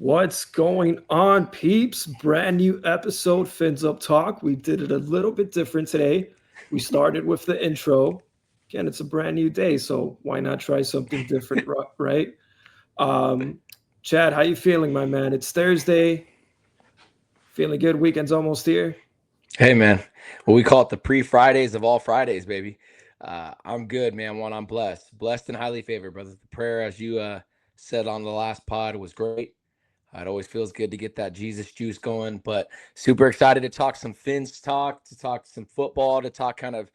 What's going on, peeps? Brand new episode, FinsUpTalk. We did it a little bit different today. We started with the intro. Again, it's a brand new day, so why not try something different, right? Um, Chad, how you feeling, my man? It's Thursday. Feeling good. Weekend's almost here. Hey man, well we call it the pre-Fridays of all Fridays, baby. I'm good, man. Juan, I'm blessed and highly favored, brother. The prayer, as you said on the last pod, was great. It always feels good to get that Jesus juice going, but super excited to talk some Fins talk, to talk some football, to talk kind of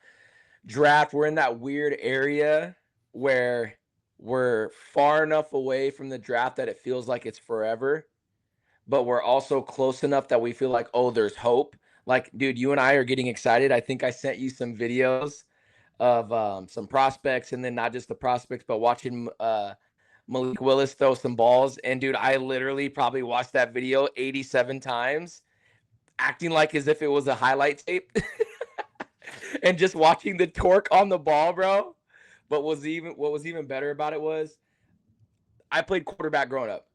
draft. We're in that weird area where we're far enough away from the draft that it feels like it's forever, but we're also close enough that we feel like, oh, there's hope. Like, dude, you and I are getting excited. I think I sent you some videos of some prospects, and then not just the prospects, but watching Malik Willis throw some balls. And dude, I literally probably watched that video 87 times, acting like as if it was a highlight tape, and just watching the torque on the ball, bro. But what was even better about it was I played quarterback growing up.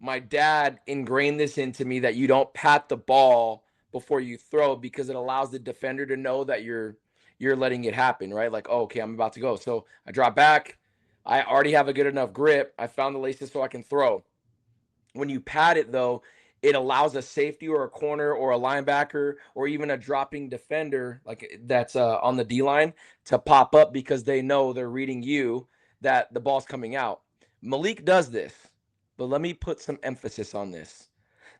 My dad ingrained this into me that you don't pat the ball before you throw because it allows the defender to know that you're letting it happen, right? Like, oh, okay, I'm about to go. So I drop back. I already have a good enough grip. I found the laces so I can throw. When you pat it, though, it allows a safety or a corner or a linebacker or even a dropping defender like that's on the D line to pop up because they know they're reading you that the ball's coming out. Malik does this, but let me put some emphasis on this.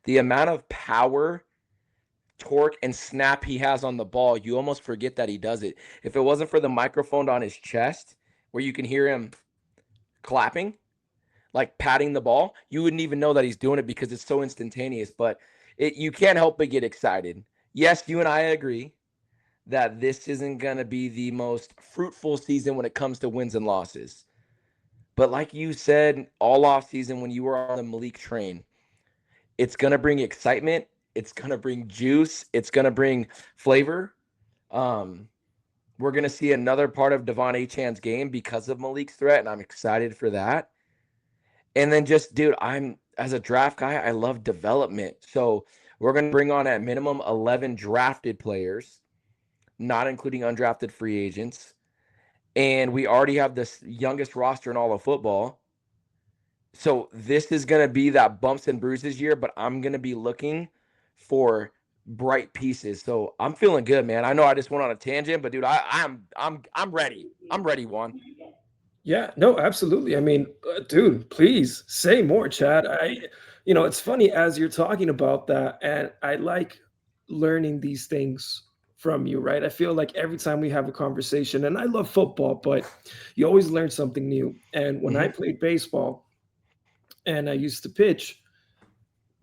The amount of power, torque, and snap he has on the ball, you almost forget that he does it. If it wasn't for the microphone on his chest where you can hear him clapping, like patting the ball, you wouldn't even know that he's doing it because it's so instantaneous. But you can't help but get excited. Yes, you and I agree that this isn't going to be the most fruitful season when it comes to wins and losses. But like you said all off season when you were on the Malik train, it's going to bring excitement. It's going to bring juice. It's going to bring flavor. We're going to see another part of Devon Achan's game because of Malik's threat, and I'm excited for that. And then just, dude, as a draft guy, I love development. So we're going to bring on at minimum 11 drafted players, not including undrafted free agents. And we already have the youngest roster in all of football. So this is going to be that bumps and bruises year, but I'm going to be looking for bright pieces. So I'm feeling good, man. I know I just went on a tangent, but dude, I'm ready. I'm ready, Juan. Yeah, no, absolutely. I mean, dude, please say more, Chad. It's funny as you're talking about that, and I like learning these things from you, right? I feel like every time we have a conversation, and I love football, but you always learn something new. And when I Mm-hmm. played baseball and I used to pitch,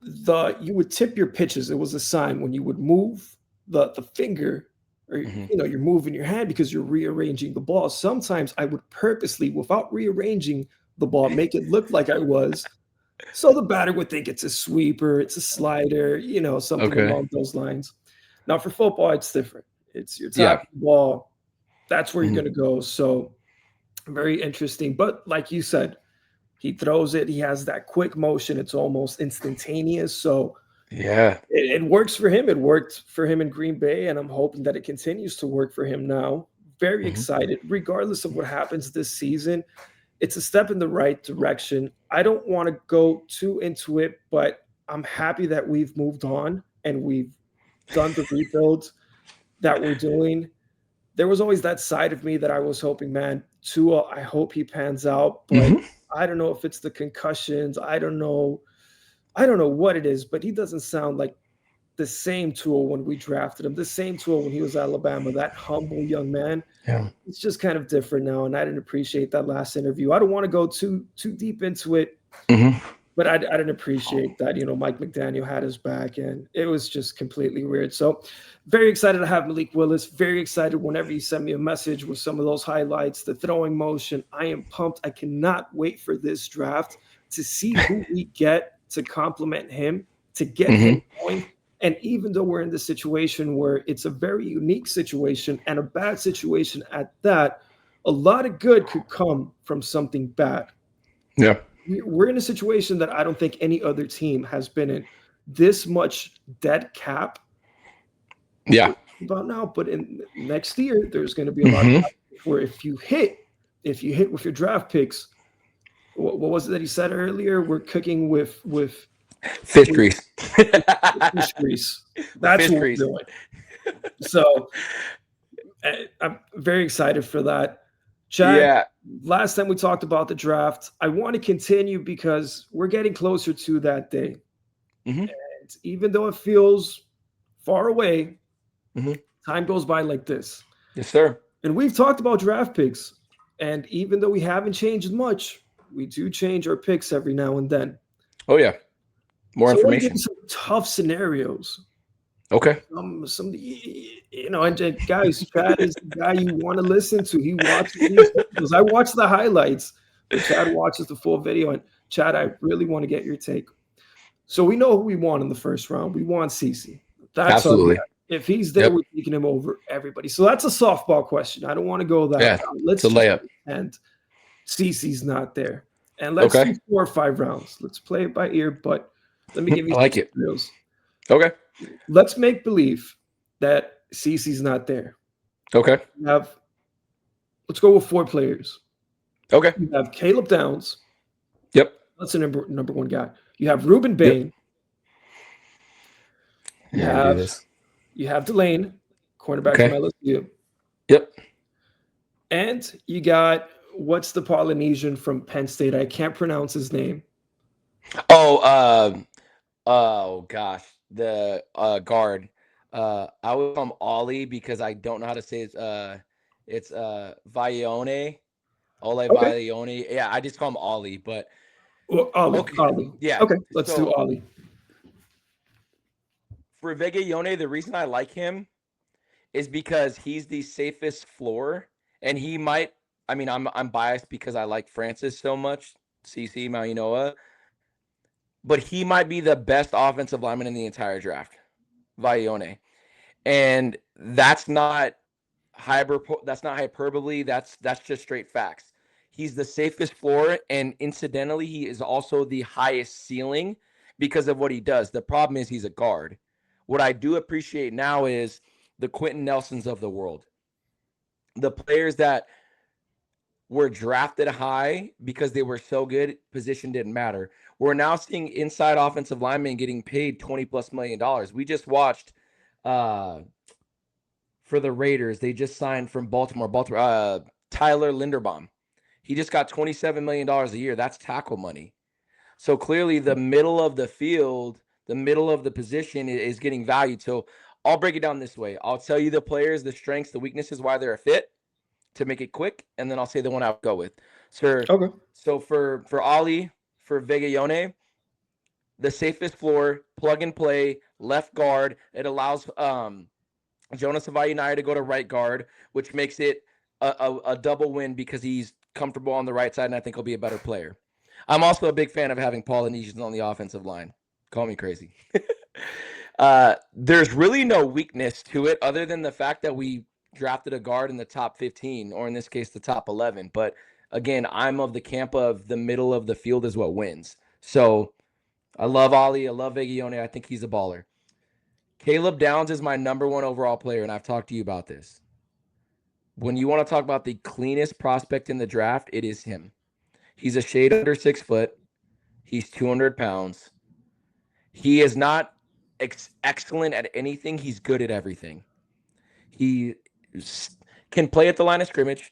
you would tip your pitches. It was a sign when you would move the finger, or Mm-hmm. you're moving your hand because you're rearranging the ball. Sometimes I would purposely, without rearranging the ball, make it look like I was, so the batter would think it's a sweeper, it's a slider, something Okay. along those lines. Now for football, it's different. It's your Yeah. tackle ball, that's where you're Mm-hmm. going to go. So very interesting. But like you said, he throws it. He has that quick motion. It's almost instantaneous. So Yeah. it works for him. It worked for him in Green Bay, and I'm hoping that it continues to work for him now. Very Mm-hmm. excited, regardless of what happens this season. It's a step in the right direction. I don't want to go too into it, but I'm happy that we've moved on and we've done the rebuilds that we're doing. There was always that side of me that I was hoping, man, Tua, I hope he pans out, but Mm-hmm. I don't know if it's the concussions. I don't know. I don't know what it is, but he doesn't sound like the same Tua when we drafted him, the same Tua when he was at Alabama, that humble young man. Yeah. It's just kind of different now, and I didn't appreciate that last interview. I don't want to go too deep into it, Mm-hmm. but I didn't appreciate that. Mike McDaniel had his back, and it was just completely weird. So, very excited to have Malik Willis. Very excited whenever you send me a message with some of those highlights, the throwing motion. I am pumped. I cannot wait for this draft to see who we get to complement him, to get him Mm-hmm. going. And even though we're in this situation where it's a very unique situation and a bad situation at that, a lot of good could come from something bad. Yeah. we're in a situation that I don't think any other team has been in. This much dead cap Yeah. about now, but in next year there's going to be a lot of Hmm. where if you hit with your draft picks, what was it that he said earlier? We're cooking Fish with grease. fish grease. The That's fish what we're grease. doing. So I'm very excited for that. Chad, Yeah. last time we talked about the draft, I want to continue because we're getting closer to that day. Hmm. And even though it feels far away, Hmm. time goes by like this. Yes, sir. And we've talked about draft picks. And even though we haven't changed much, we do change our picks every now and then. Oh yeah. More So I want to give you information. some tough scenarios. Okay. And guys, Chad is the guy you want to listen to. He watches these videos. I watch the highlights, but Chad watches the full video. And Chad, I really want to get your take. So we know who we want in the first round. We want CC. That's our guy. Absolutely. If he's there, Yep. we're taking him over everybody. So that's a softball question. I don't want to go that Yeah. route. It's Let's a just layup. pretend CC's not there. And let's do Okay. 4 or 5 rounds. Let's play it by ear, but let me give you I some like it. scenarios. Okay. Let's make believe that CC's not there. Okay. Let's go with 4 players. Okay. You have Caleb Downs. Yep. That's the number one guy. You have Ruben Yep. Bain. You Here, do have this. Delane, cornerback Okay. from LSU. Yep. And you got what's the Polynesian from Penn State? I can't pronounce his name. Oh, oh gosh, the guard. I would call him Ollie because I don't know how to say it. It's Vaione, Ole Okay. Vaione. Yeah, I just call him Ollie. But Well, Ollie. okay, Ollie. yeah. Okay, let's do So Ollie. for Vegaione, the reason I like him is because he's the safest floor, and he might. I mean, I'm biased because I like Francis so much, CC Mainoa, but he might be the best offensive lineman in the entire draft, Vaione. And that's not hyperbole. That's just straight facts. He's the safest floor, and incidentally, he is also the highest ceiling because of what he does. The problem is he's a guard. What I do appreciate now is the Quentin Nelsons of the world, the players that were drafted high because they were so good, position didn't matter. We're now seeing inside offensive linemen getting paid $20+ million. We just watched for the Raiders, they just signed from Baltimore, Tyler Linderbaum. He just got $27 million a year. That's tackle money. So clearly the middle of the field, the middle of the position is getting valued. So I'll break it down this way. I'll tell you the players, the strengths, the weaknesses, why they're a fit to make it quick, and then I'll say the one I would go with. Okay. So for Ali, for Vegaione, the safest floor, plug and play, left guard. It allows Jonas Avayanaya to go to right guard, which makes it a double win because he's comfortable on the right side, and I think he'll be a better player. I'm also a big fan of having Polynesians on the offensive line. Call me crazy. There's really no weakness to it other than the fact that we drafted a guard in the top 15, or in this case, the top 11. But again, I'm of the camp of the middle of the field is what wins. So I love Ollie. I love Vegaione. I think he's a baller. Caleb Downs is my number 1 overall player, and I've talked to you about this. When you want to talk about the cleanest prospect in the draft, it is him. He's a shade under 6 foot. He's 200 pounds. He is not excellent at anything. He's good at everything. He can play at the line of scrimmage.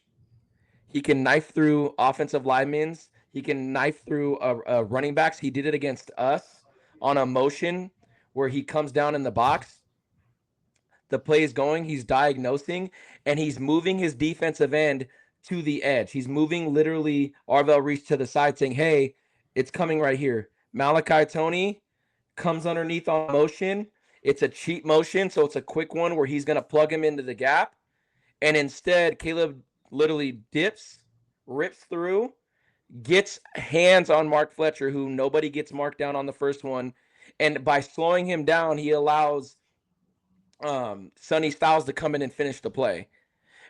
He can knife through offensive linemen. He can knife through running backs. He did it against us on a motion where he comes down in the box. The play is going, he's diagnosing, and he's moving his defensive end to the edge. He's moving literally Arvell Reese to the side saying, hey, it's coming right here. Malachi Tony comes underneath on motion. It's a cheat motion, so it's a quick one where he's going to plug him into the gap. And instead, Caleb literally dips, rips through, gets hands on Mark Fletcher, who nobody gets marked down on the first one. And by slowing him down, he allows Sonny Styles to come in and finish the play.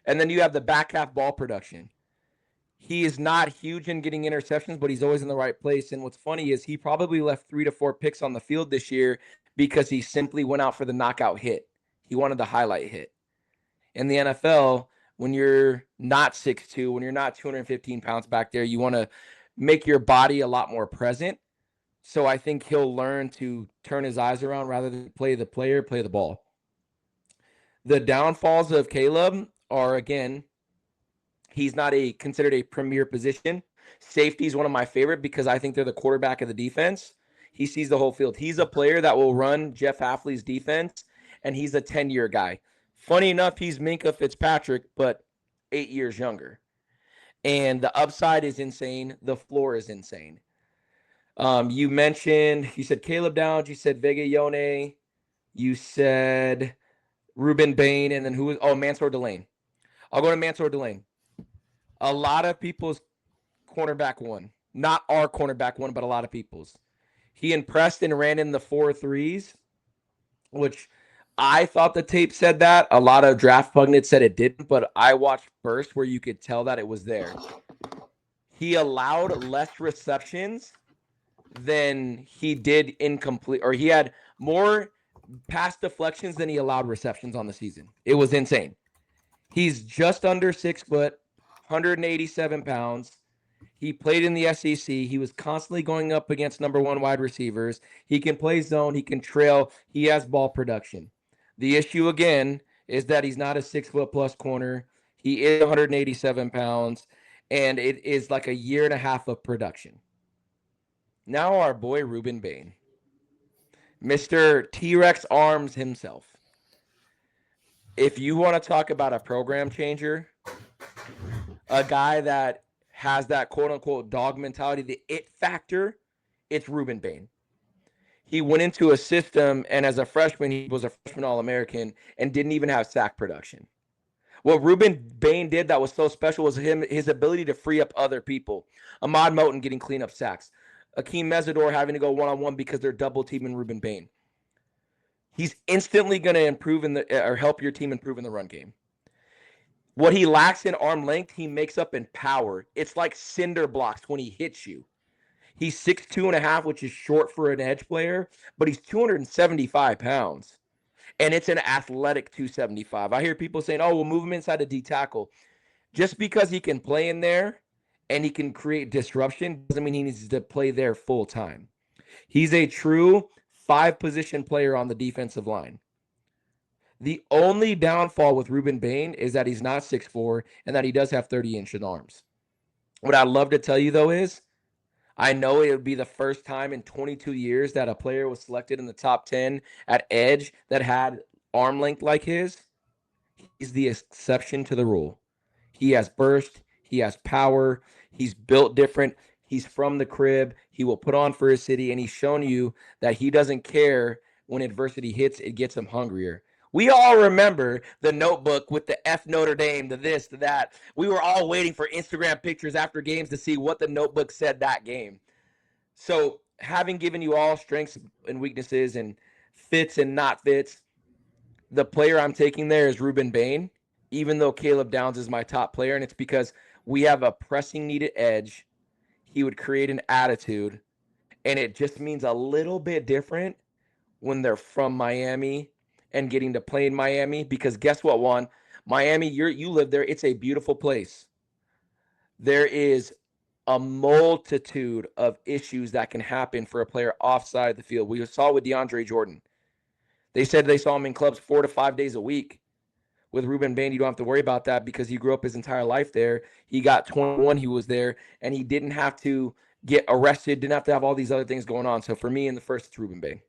And then you have the back half ball production. He is not huge in getting interceptions, but he's always in the right place. And what's funny is he probably left 3 to 4 picks on the field this year because he simply went out for the knockout hit. He wanted the highlight hit. In the NFL, when you're not 6'2", when you're not 215 pounds back there, you want to make your body a lot more present. So I think he'll learn to turn his eyes around rather than play the player, play the ball. The downfalls of Caleb are, again, he's not considered a premier position. Safety is one of my favorite because I think they're the quarterback of the defense. He sees the whole field. He's a player that will run Jeff Hafley's defense, and he's a 10-year guy. Funny enough, he's Minka Fitzpatrick, but 8 years younger. And the upside is insane. The floor is insane. You said Caleb Downs, you said Vega Yone, you said Ruben Bain, and then who was, Mansour Delane. I'll go to Mansour Delane. A lot of people's cornerback one, not our cornerback one, but a lot of people's. He impressed and ran in the 4.3s, which I thought the tape said that. A lot of draft pundits said it didn't, but I watched bursts where you could tell that it was there. He allowed less receptions than he did incomplete, or he had more pass deflections than he allowed receptions on the season. It was insane. He's just under 6 foot, 187 pounds. He played in the SEC. He was constantly going up against number 1 wide receivers. He can play zone. He can trail. He has ball production. The issue, again, is that he's not a 6 foot plus corner. He is 187 pounds, and it is like a year and a half of production. Now our boy Ruben Bain, Mr. T-Rex arms himself. If you want to talk about a program changer, a guy that has that quote-unquote dog mentality, the it factor, it's Ruben Bain. He went into a system, and as a freshman, he was a freshman All-American and didn't even have sack production. What Ruben Bain did that was so special was his ability to free up other people. Ahmad Moten getting cleanup sacks. Akeem Mesidor having to go one-on-one because they're double-teaming Ruben Bain. He's instantly going to improve or help your team improve in the run game. What he lacks in arm length, he makes up in power. It's like cinder blocks when he hits you. He's 6'2.5", which is short for an edge player, but he's 275 pounds. And it's an athletic 275. I hear people saying, we'll move him inside a D tackle. Just because he can play in there and he can create disruption doesn't mean he needs to play there full time. He's a true 5-position player on the defensive line. The only downfall with Ruben Bain is that he's not 6'4" and that he does have 30-inch arms. What I'd love to tell you, though, is I know it would be the first time in 22 years that a player was selected in the top 10 at edge that had arm length like his. He's the exception to the rule. He has burst. He has power. He's built different. He's from the crib. He will put on for his city, and he's shown you that he doesn't care when adversity hits. It gets him hungrier. We all remember the notebook with the F Notre Dame, the this, the that. We were all waiting for Instagram pictures after games to see what the notebook said that game. So having given you all strengths and weaknesses and fits and not fits, the player I'm taking there is Ruben Bain, even though Caleb Downs is my top player, and it's because we have a pressing needed edge. He would create an attitude, and it just means a little bit different when they're from Miami and getting to play in Miami, because guess what, Juan? Miami, you live there. It's a beautiful place. There is a multitude of issues that can happen for a player offside the field. We saw with DeAndre Jordan. They said they saw him in clubs 4 to 5 days a week. With Ruben Bain, you don't have to worry about that because he grew up his entire life there. He got 21, he was there, and he didn't have to get arrested, didn't have to have all these other things going on. So for me, in the first, it's Ruben Bain.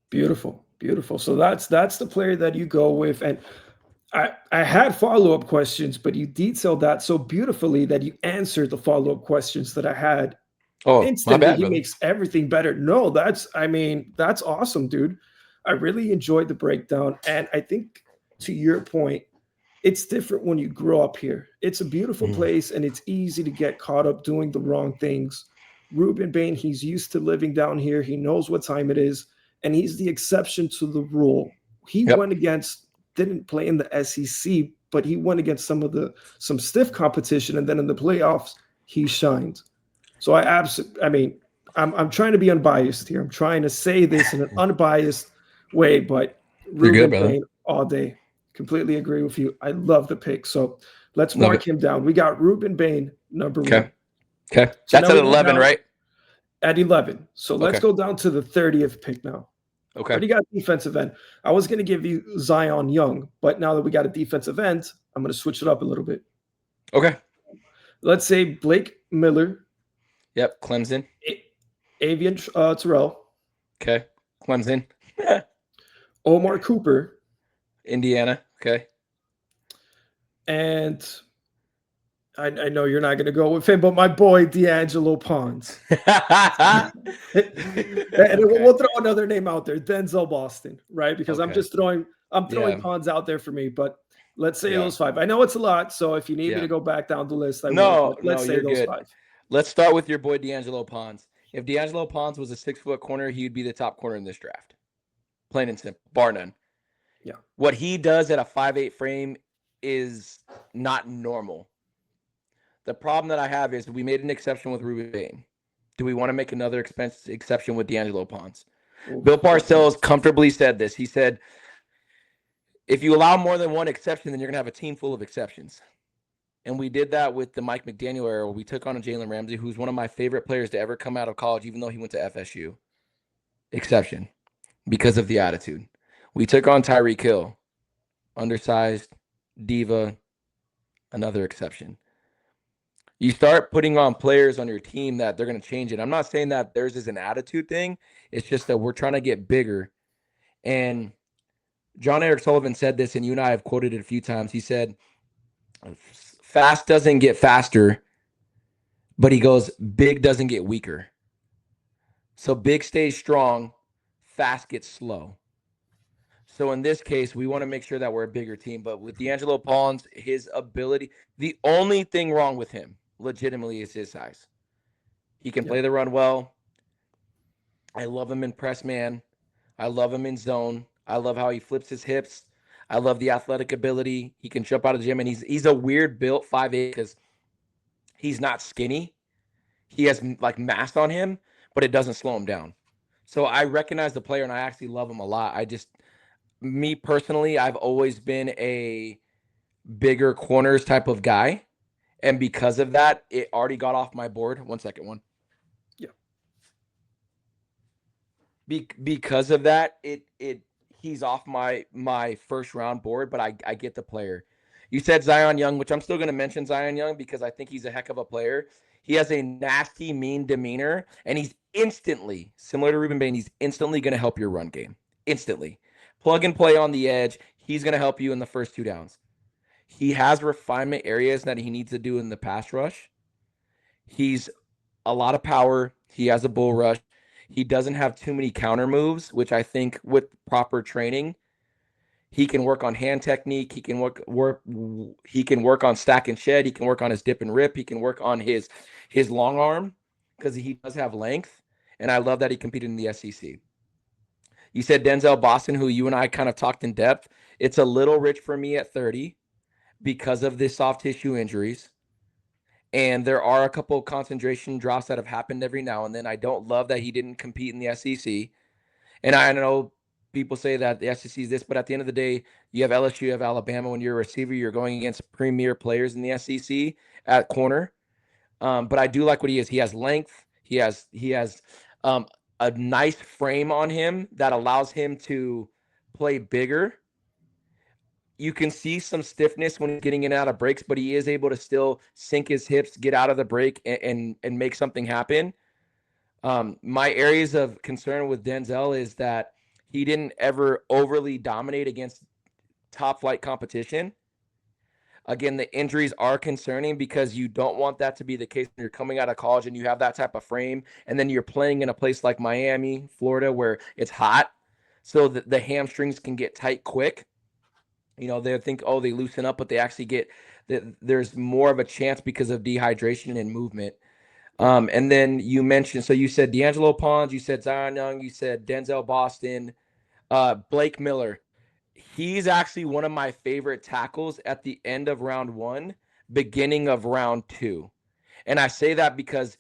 Beautiful, beautiful. So that's the player that you go with. And I had follow-up questions, but you detailed that so beautifully that you answered the follow-up questions that I had. Instantly, my bad, he brother. makes everything better. No, that's awesome, dude. I really enjoyed the breakdown. And I think, to your point, it's different when you grow up here. It's a beautiful place, and it's easy to get caught up doing the wrong things. Ruben Bain, he's used to living down here. He knows what time it is, and he's the exception to the rule. He didn't play in the SEC, but he went against some stiff competition, and then in the playoffs he shined. So I mean, I'm trying to be unbiased here. I'm trying to say this in an unbiased way, but You're good, Ruben brother. Bain all day. Completely agree with you. I love the pick. So let's Love mark it. him down. We got Ruben Bain number Okay. one. Okay. So That's now at we go 11, down right? at 11. So let's Okay. go down to the 30th pick now. Okay. Already got defensive end. I was going to give you Zion Young, but now that we got a defensive end, I'm going to switch it up a little bit. Okay. Let's say Blake Miller, Yep. Clemson. Avian Terrell, Okay. Clemson. Omar Cooper, Indiana. Okay. and I know you're not going to go with him, but my boy D'Angelo Pons. And we'll throw another name out there, Denzel Boston, right? Because I'm throwing Pons out there for me. But let's say those five. I know it's a lot, so if you need me to go back down the list, I will. But let's say those good. five. Let's start with your boy D'Angelo Pons. If D'Angelo Pons was a 6-foot corner, he'd be the top corner in this draft. Plain and simple, bar none. Yeah. What he does at a 5'8" frame is not normal. The problem that I have is we made an exception with Ruben Bain. Do we want to make another exception with D'Angelo Pons? Bill Parcells comfortably said this. He said, if you allow more than one exception, then you're going to have a team full of exceptions. And we did that with the Mike McDaniel era. We took on a Jalen Ramsey, who's one of my favorite players to ever come out of college, even though he went to FSU. Exception, because of the attitude. We took on Tyreek Hill, undersized, diva, another exception. You start putting on players on your team that they're going to change it. I'm not saying that theirs is an attitude thing. It's just that we're trying to get bigger. And John Eric Sullivan said this, and you and I have quoted it a few times. He said, fast doesn't get faster, but he goes, big doesn't get weaker. So big stays strong, fast gets slow. So in this case, we want to make sure that we're a bigger team. But with D'Angelo Pons, his ability, the only thing wrong with him legitimately is his size. He can play the run well. I love him in press man. I love him in zone. I love how he flips his hips. I love the athletic ability. He can jump out of the gym, and he's a weird built 5'8" because he's not skinny. He has like mass on him, but it doesn't slow him down. So I recognize the player, and I actually love him a lot. Me personally, I've always been a bigger corners type of guy. And because of that, it already got off my board. 1 second, one. Yeah. Because of that, he's off my first round board, but I get the player. You said Zion Young, which I'm still going to mention Zion Young because I think he's a heck of a player. He has a nasty, mean demeanor, and he's instantly, similar to Ruben Bain, he's instantly going to help your run game. Instantly. Plug and play on the edge. He's going to help you in the first 2 downs. He has refinement areas that he needs to do in the pass rush. He's a lot of power. He has a bull rush. He doesn't have too many counter moves, which I think with proper training, he can work on hand technique. He can work on stack and shed. He can work on his dip and rip. He can work on his long arm because he does have length. And I love that he competed in the SEC. You said Denzel Boston, who you and I kind of talked in depth. It's a little rich for me at 30 because of the soft tissue injuries. And there are a couple of concentration drops that have happened every now and then. I don't love that he didn't compete in the SEC. And I know people say that the SEC is this, but at the end of the day, you have LSU, you have Alabama. When you're a receiver, you're going against premier players in the SEC at corner. But I do like what he is. He has length. He has a nice frame on him that allows him to play bigger. You can see some stiffness when he's getting in and out of breaks, but he is able to still sink his hips, get out of the break, and make something happen. My areas of concern with Denzel is that he didn't ever overly dominate against top flight competition. Again, the injuries are concerning because you don't want that to be the case when you're coming out of college and you have that type of frame, and then you're playing in a place like Miami, Florida, where it's hot, so the hamstrings can get tight quick. They think, they loosen up, but they actually get there's more of a chance because of dehydration and movement. And then you mentioned, so you said D'Angelo Pons, you said Zion Young, you said Denzel Boston, Blake Miller. He's actually one of my favorite tackles at the end of round 1, beginning of round 2. And I say that because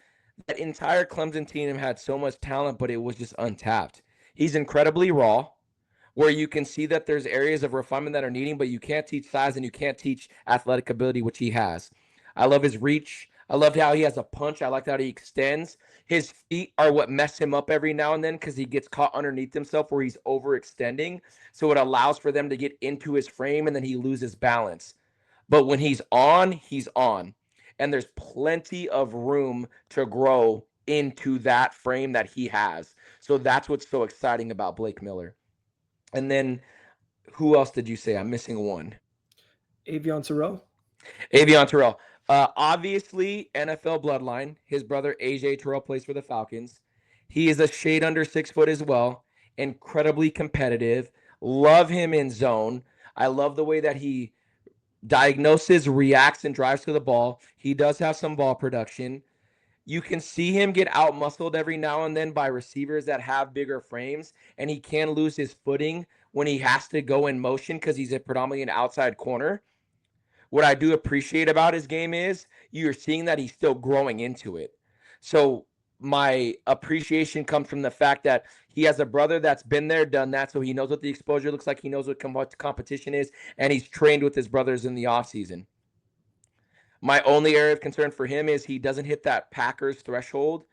that entire Clemson team had so much talent, but it was just untapped. He's incredibly raw, where you can see that there's areas of refinement that are needing, but you can't teach size and you can't teach athletic ability, which he has. I love his reach. I love how he has a punch. I like how he extends. His feet are what mess him up every now and then because he gets caught underneath himself where he's overextending. So it allows for them to get into his frame and then he loses balance. But when he's on, he's on. And there's plenty of room to grow into that frame that he has. So that's what's so exciting about Blake Miller. And then who else did you say? I'm missing one. Avion Terrell. Avion Terrell. Obviously, NFL bloodline. His brother AJ Terrell plays for the Falcons. He is a shade under 6 foot as well. Incredibly competitive. Love him in zone. I love the way that he diagnoses, reacts, and drives to the ball. He does have some ball production. You can see him get out muscled every now and then by receivers that have bigger frames, and he can lose his footing when he has to go in motion because he's predominantly an outside corner. What I do appreciate about his game is you're seeing that he's still growing into it. So my appreciation comes from the fact that he has a brother that's been there, done that, so he knows what the exposure looks like. He knows what competition is, and he's trained with his brothers in the offseason. My only area of concern for him is he doesn't hit that Packers threshold.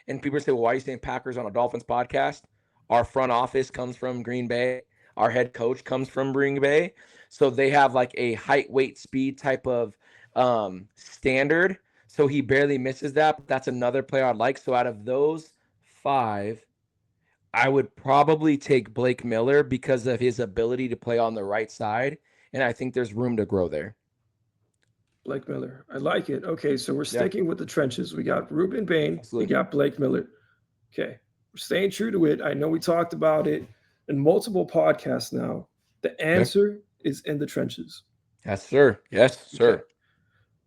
And people say, well, why are you saying Packers on a Dolphins podcast? Our front office comes from Green Bay. Our head coach comes from Green Bay. So they have like a height, weight, speed type of standard. So he barely misses that. But that's another player I'd like. So out of those 5, I would probably take Blake Miller because of his ability to play on the right side. And I think there's room to grow there. Blake Miller. I like it. Okay, so we're sticking with the trenches. We got Ruben Bain. Absolutely. We got Blake Miller. Okay, we're staying true to it. I know we talked about it in multiple podcasts now. The answer is in the trenches. Yes, sir. Yes, sir. Okay.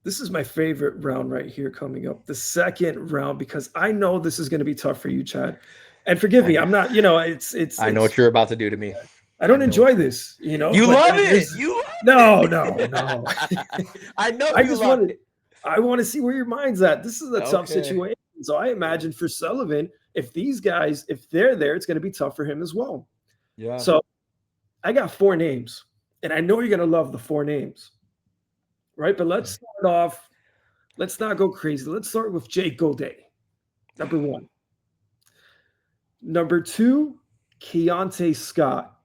This is my favorite round right here coming up. The second round, because I know this is going to be tough for you, Chad. And forgive me, I'm not, it's. I know what you're about to do to me. I don't enjoy this, You love it. You love No. I know. I want to see where your mind's at. This is a tough situation. So I imagine for Sullivan, if these guys, if they're there, it's going to be tough for him as well. Yeah. So I got 4 names, and I know you're going to love the 4 names, right? But let's start off. Let's not go crazy. Let's start with Jake Godet, number 1. Number 2, Keontae Scott.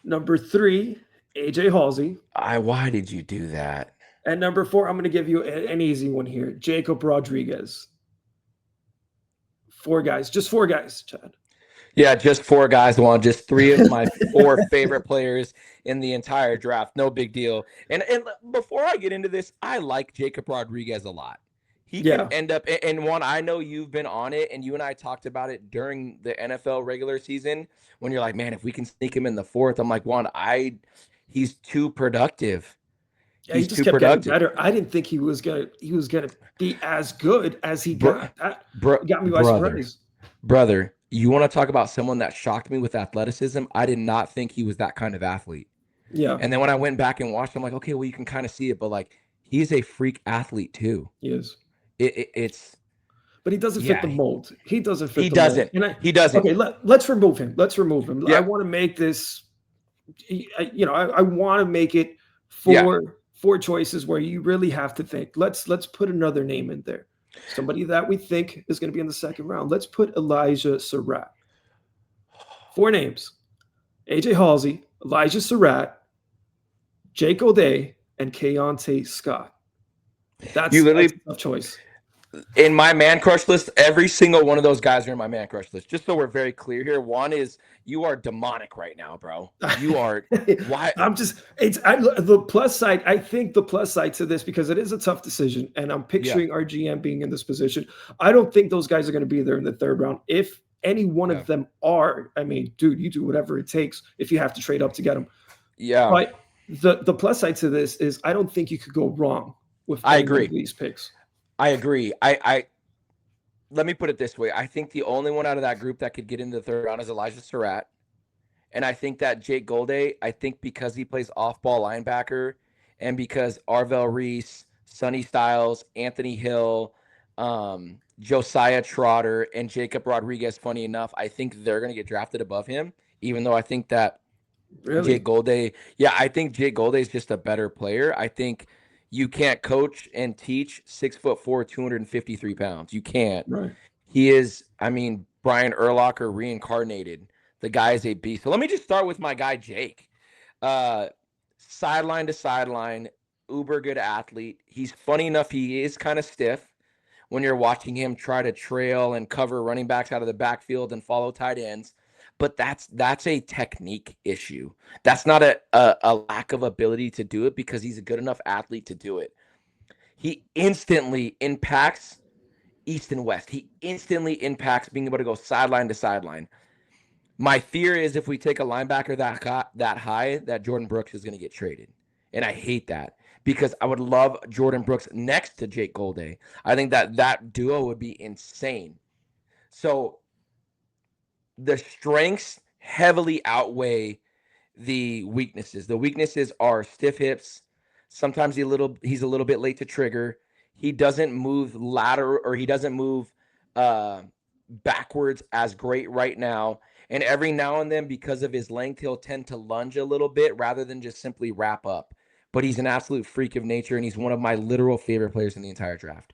Number 3, AJ Halsey. Why did you do that? And number 4, I'm going to give you an easy one here. Jacob Rodriguez. 4 guys. Just 4 guys, Chad. Yeah, just 4 guys. Juan. Just 3 of my 4 favorite players in the entire draft. No big deal. And before I get into this, I like Jacob Rodriguez a lot. He can end up, and Juan, I know you've been on it, and you and I talked about it during the NFL regular season when you're like, man, if we can sneak him in the 4th, I'm like, Juan, he's too productive. Yeah, he just kept getting better. I didn't think he was gonna be as good as he got. That got me by surprise. Brother, you want to talk about someone that shocked me with athleticism? I did not think he was that kind of athlete. Yeah. And then when I went back and watched, I'm like, okay, well, you can kind of see it, but like, he's a freak athlete too. He is. But he doesn't fit the mold. He doesn't fit. He doesn't. Okay, let's remove him. Yeah. I want to make this. I want to make it 4 choices where you really have to think. Let's put another name in there. Somebody that we think is going to be in the second round. Let's put Elijah Surratt. 4 names: AJ Halsey, Elijah Surratt, Jake O'Day, and Keontae Scott. That's a tough choice. In my man crush list, every single one of those guys are in my man crush list. Just so we're very clear here, Juan, you are demonic right now, bro. You are. Why? The plus side. I think the plus side to this, because it is a tough decision, and I'm picturing our GM being in this position. I don't think those guys are going to be there in the 3rd round. If any one of them are, I mean, dude, you do whatever it takes if you have to trade up to get them. Yeah. But the plus side to this is I don't think you could go wrong with any of these picks. I agree. I let me put it this way. I think the only one out of that group that could get into the 3rd round is Elijah Surratt. And I think that Jake Golday, I think because he plays off-ball linebacker and because Arvell Reese, Sonny Styles, Anthony Hill, Josiah Trotter, and Jacob Rodriguez, funny enough, I think they're going to get drafted above him, even though I think that Really? Jake Golday, yeah, I think Jake Golday is just a better player. I think you can't coach and teach 6'4", 253 pounds. You can't. Right. He is, I mean, Brian Urlacher reincarnated. The guy is a beast. So let me just start with my guy, Jake. Uh, Sideline to sideline, uber good athlete. He's funny enough. He is kind of stiff when you're watching him try to trail and cover running backs out of the backfield and follow tight ends. But that's a technique issue. That's not a lack of ability to do it because he's a good enough athlete to do it. He instantly impacts east and west. He instantly impacts being able to go sideline to sideline. My fear is if we take a linebacker that high, that Jordan Brooks is going to get traded. And I hate that because I would love Jordan Brooks next to Jake Golday. I think that duo would be insane. So the strengths heavily outweigh the weaknesses. The weaknesses are stiff hips. Sometimes he's a little bit late to trigger. He doesn't move lateral or he doesn't move backwards as great right now. And every now and then, because of his length, he'll tend to lunge a little bit rather than just simply wrap up. But he's an absolute freak of nature, and he's one of my literal favorite players in the entire draft.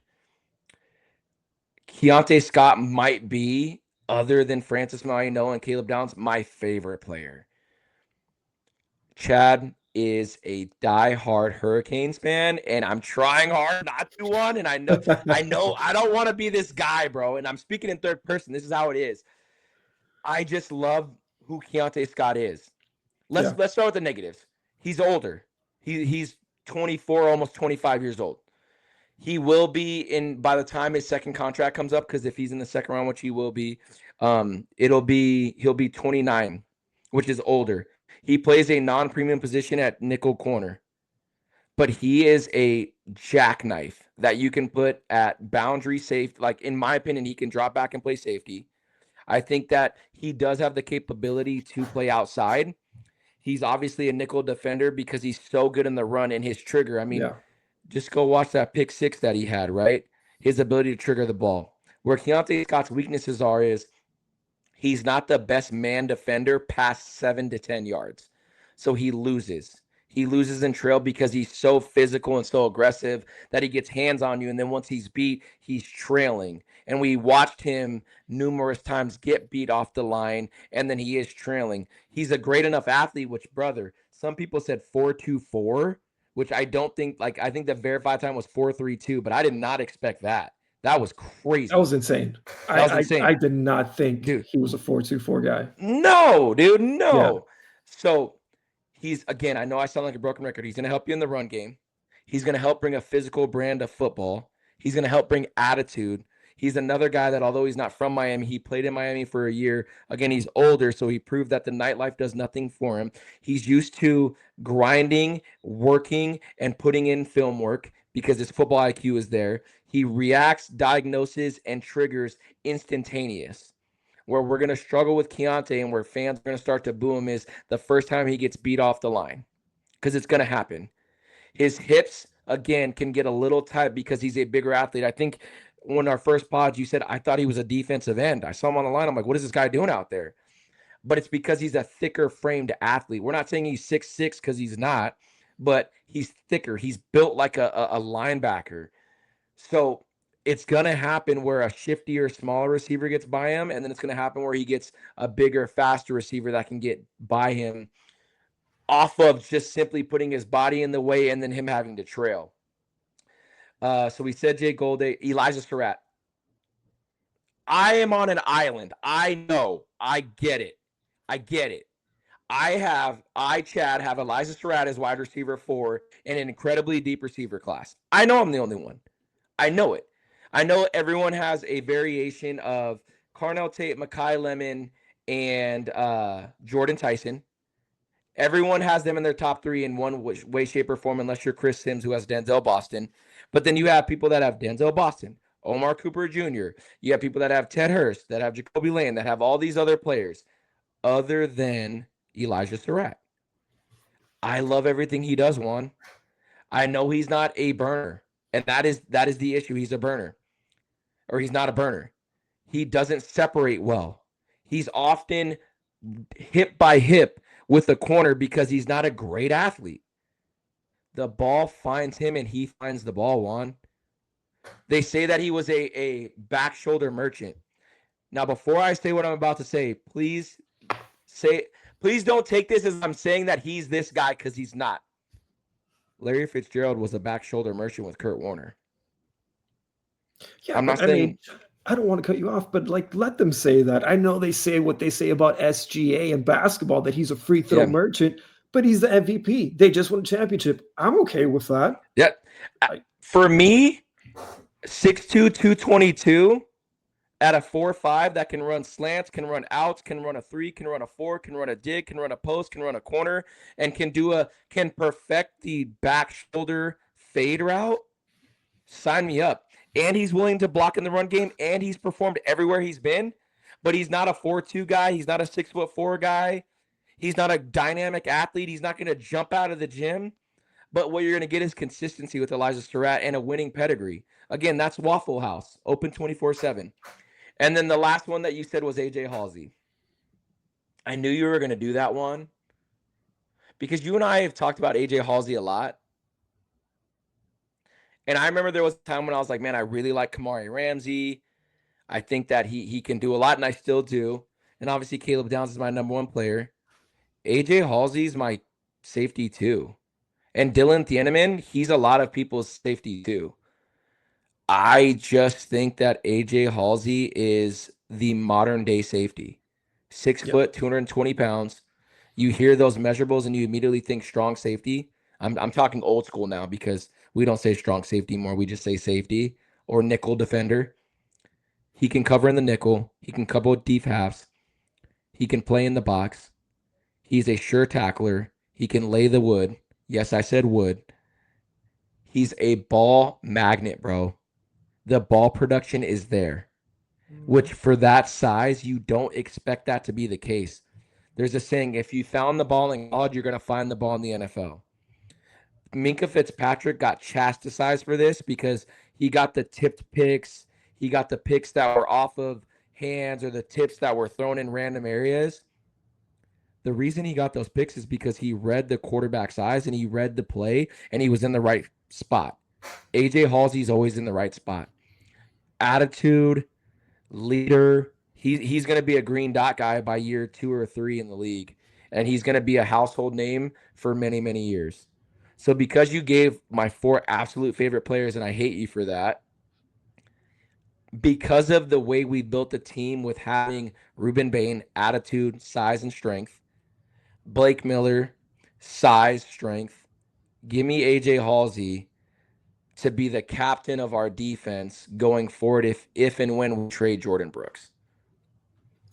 Keontae Scott might be, other than Francis Mariano and Caleb Downs, my favorite player. Chad is a diehard Hurricanes fan, and I'm trying hard not to one. And I know I don't want to be this guy, bro. And I'm speaking in third person. This is how it is. I just love who Keontae Scott is. Let's start with the negatives. He's older. He's 24, almost 25 years old. He will be by the time his second contract comes up, because if he's in the second round, which he will be, he'll be 29, which is older. He plays a non-premium position at nickel corner, but he is a jackknife that you can put at boundary safe. Like, in my opinion, he can drop back and play safety. I think that he does have the capability to play outside. He's obviously a nickel defender because he's so good in the run and his trigger. I mean, just go watch that pick six that he had, right? His ability to trigger the ball. Where Keontae Scott's weaknesses are is he's not the best man defender past 7 to 10 yards. So he loses. He loses in trail because he's so physical and so aggressive that he gets hands on you. And then once he's beat, he's trailing. And we watched him numerous times get beat off the line, and then he is trailing. He's a great enough athlete, which, brother, some people said 4.24, which I don't think, like, I think the verified time was 4.32, but I did not expect that. That was crazy. That was insane. I did not think he was a 4.24 guy. No, dude, no. Yeah. So he's, again, I know I sound like a broken record. He's going to help you in the run game. He's going to help bring a physical brand of football. He's going to help bring attitude. He's another guy that, although he's not from Miami, he played in Miami for a year. Again, he's older, so he proved that the nightlife does nothing for him. He's used to grinding, working, and putting in film work because his football IQ is there. He reacts, diagnoses, and triggers instantaneous. Where we're going to struggle with Keontae and where fans are going to start to boo him is the first time he gets beat off the line, because it's going to happen. His hips, again, can get a little tight because he's a bigger athlete. I think when our first pod, you said, I thought he was a defensive end. I saw him on the line. I'm like, what is this guy doing out there? But it's because he's a thicker framed athlete. We're not saying he's 6'6" because he's not, but he's thicker. He's built like a linebacker. So it's going to happen where a shiftier, smaller receiver gets by him, and then it's going to happen where he gets a bigger, faster receiver that can get by him off of just simply putting his body in the way and then him having to trail. So we said Jay Golday, Elijah Surratt. I am on an island. I know. I get it. Chad, have Elijah Surratt as wide receiver 4 in an incredibly deep receiver class. I know I'm the only one. I know it. I know everyone has a variation of Carnell Tate, Mekhi Lemon, and Jordan Tyson. Everyone has them in their top 3 in one way, shape, or form, unless you're Chris Sims, who has Denzel Boston. But then you have people that have Denzel Boston, Omar Cooper Jr. You have people that have Ted Hurst, that have Jacoby Lane, that have all these other players other than Elijah Surratt. I love everything he does, Juan. I know he's not a burner, and that is the issue. He's a burner, or he's not a burner. He doesn't separate well. He's often hip by hip with the corner because he's not a great athlete. The ball finds him and he finds the ball, Juan. They say that he was a back shoulder merchant. Now, before I say what I'm about to say, please don't take this as I'm saying that he's this guy, because he's not. Larry Fitzgerald was a back shoulder merchant with Kurt Warner. Yeah, I'm not saying. I mean, I don't want to cut you off, but like, let them say that. I know they say what they say about SGA and basketball, that he's a free throw merchant, but he's the MVP. They just won a championship. I'm okay with that. Yeah. For me, 6'2", 222 at a 4.5 that can run slants, can run outs, can run a 3, can run a 4, can run a dig, can run a post, can run a corner, and can perfect the back shoulder fade route. Sign me up. And he's willing to block in the run game, and he's performed everywhere he's been. But he's not a 4'2" guy. He's not a 6'4" guy. He's not a dynamic athlete. He's not going to jump out of the gym. But what you're going to get is consistency with Elijah Surratt and a winning pedigree. Again, that's Waffle House, open 24/7. And then the last one that you said was AJ Halsey. I knew you were going to do that one because you and I have talked about AJ Halsey a lot. And I remember there was a time when I was like, man, I really like Kamari Ramsey. I think that he can do a lot, and I still do. And obviously, Caleb Downs is my number one player. AJ Halsey's my safety too. And Dylan Thieneman, he's a lot of people's safety too. I just think that AJ Halsey is the modern day safety. 6 foot, 220 pounds. You hear those measurables and you immediately think strong safety. I'm talking old school now because we don't say strong safety anymore. We just say safety or nickel defender. He can cover in the nickel. He can cover with deep halves. He can play in the box. He's a sure tackler. He can lay the wood. Yes, I said wood. He's a ball magnet, bro. The ball production is there, which for that size, you don't expect that to be the case. There's a saying, if you found the ball in college, you're going to find the ball in the NFL. Minkah Fitzpatrick got chastised for this because he got the tipped picks. He got the picks that were off of hands or the tips that were thrown in random areas. The reason he got those picks is because he read the quarterback's eyes and he read the play and he was in the right spot. AJ Halsey's always in the right spot. Attitude, leader. He's going to be a green dot guy by year 2 or 3 in the league. And he's going to be a household name for many, many years. So because you gave my 4 absolute favorite players, and I hate you for that, because of the way we built the team with having Ruben Bain, attitude, size, and strength, Blake Miller, size, strength, give me AJ Halsey to be the captain of our defense going forward if and when we trade Jordan Brooks.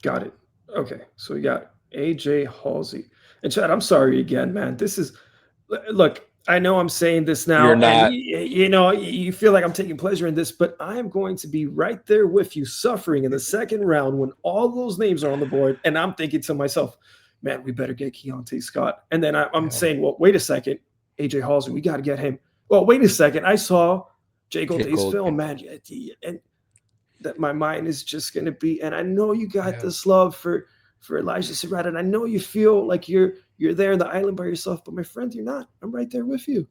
Got it. Okay, so we got AJ Halsey. And Chad, I'm sorry again, man. This is, look, I know I'm saying this now. You're not. And you feel like I'm taking pleasure in this, but I am going to be right there with you, suffering in the second round when all those names are on the board. And I'm thinking to myself, man, we better get Keontae Scott. And then I'm saying, well, wait a second, AJ Halsey, we got to get him. Well, wait a second. I saw Jay Golday's film, man, and that my mind is just going to be. And I know you got this love for Elijah Surratt, and I know you feel like you're there in the island by yourself, but my friend, you're not. I'm right there with you.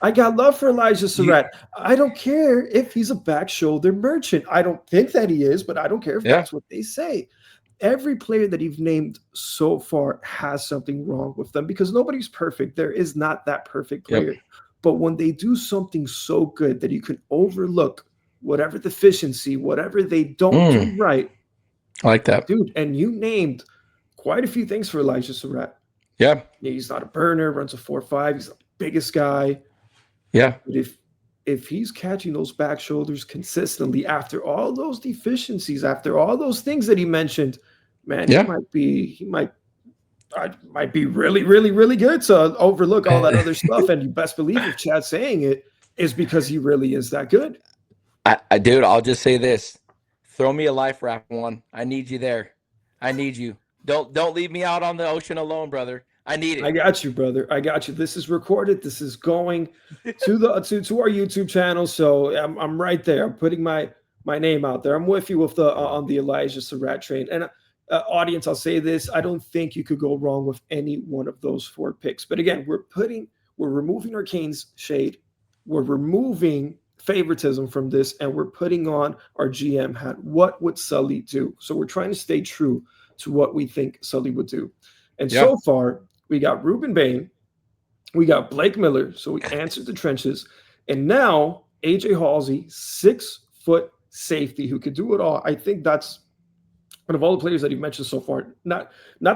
I got love for Elijah Surratt. I don't care if he's a back shoulder merchant. I don't think that he is, but I don't care if that's what they say. Every player that you've named so far has something wrong with them because nobody's perfect. There is not that perfect player. Yep. But when they do something so good that you can overlook whatever deficiency, whatever they don't do right. I like that. Dude, and you named quite a few things for Elijah Surratt. Yeah. He's not a burner, runs a 4.5. He's the biggest guy. Yeah. But if he's catching those back shoulders consistently after all those deficiencies, after all those things that he mentioned, man, he might be really, really, really good. So overlook all that other stuff. And you best believe if Chad's saying it is because he really is that good. Dude, I'll just say this. Throw me a life raft, Juan. I need you there. I need you. Don't leave me out on the ocean alone, brother. I need I it. got you, brother. I got you. This is recorded. This is going to the to our YouTube channel. So I'm right there. I'm putting my name out there. I'm with you with the on the Elijah Surratt train. And audience, I'll say this: I don't think you could go wrong with any one of those 4 picks. But again, we're removing Arcane's shade. We're removing favoritism from this, and we're putting on our GM hat. What would Sully do? So we're trying to stay true to what we think Sully would do. And Yeah. so far, we got Ruben Bain, we got Blake Miller, so we answered the trenches, and now AJ Halsey, 6-foot safety who could do it all. I think that's out of all the players that you've mentioned so far, not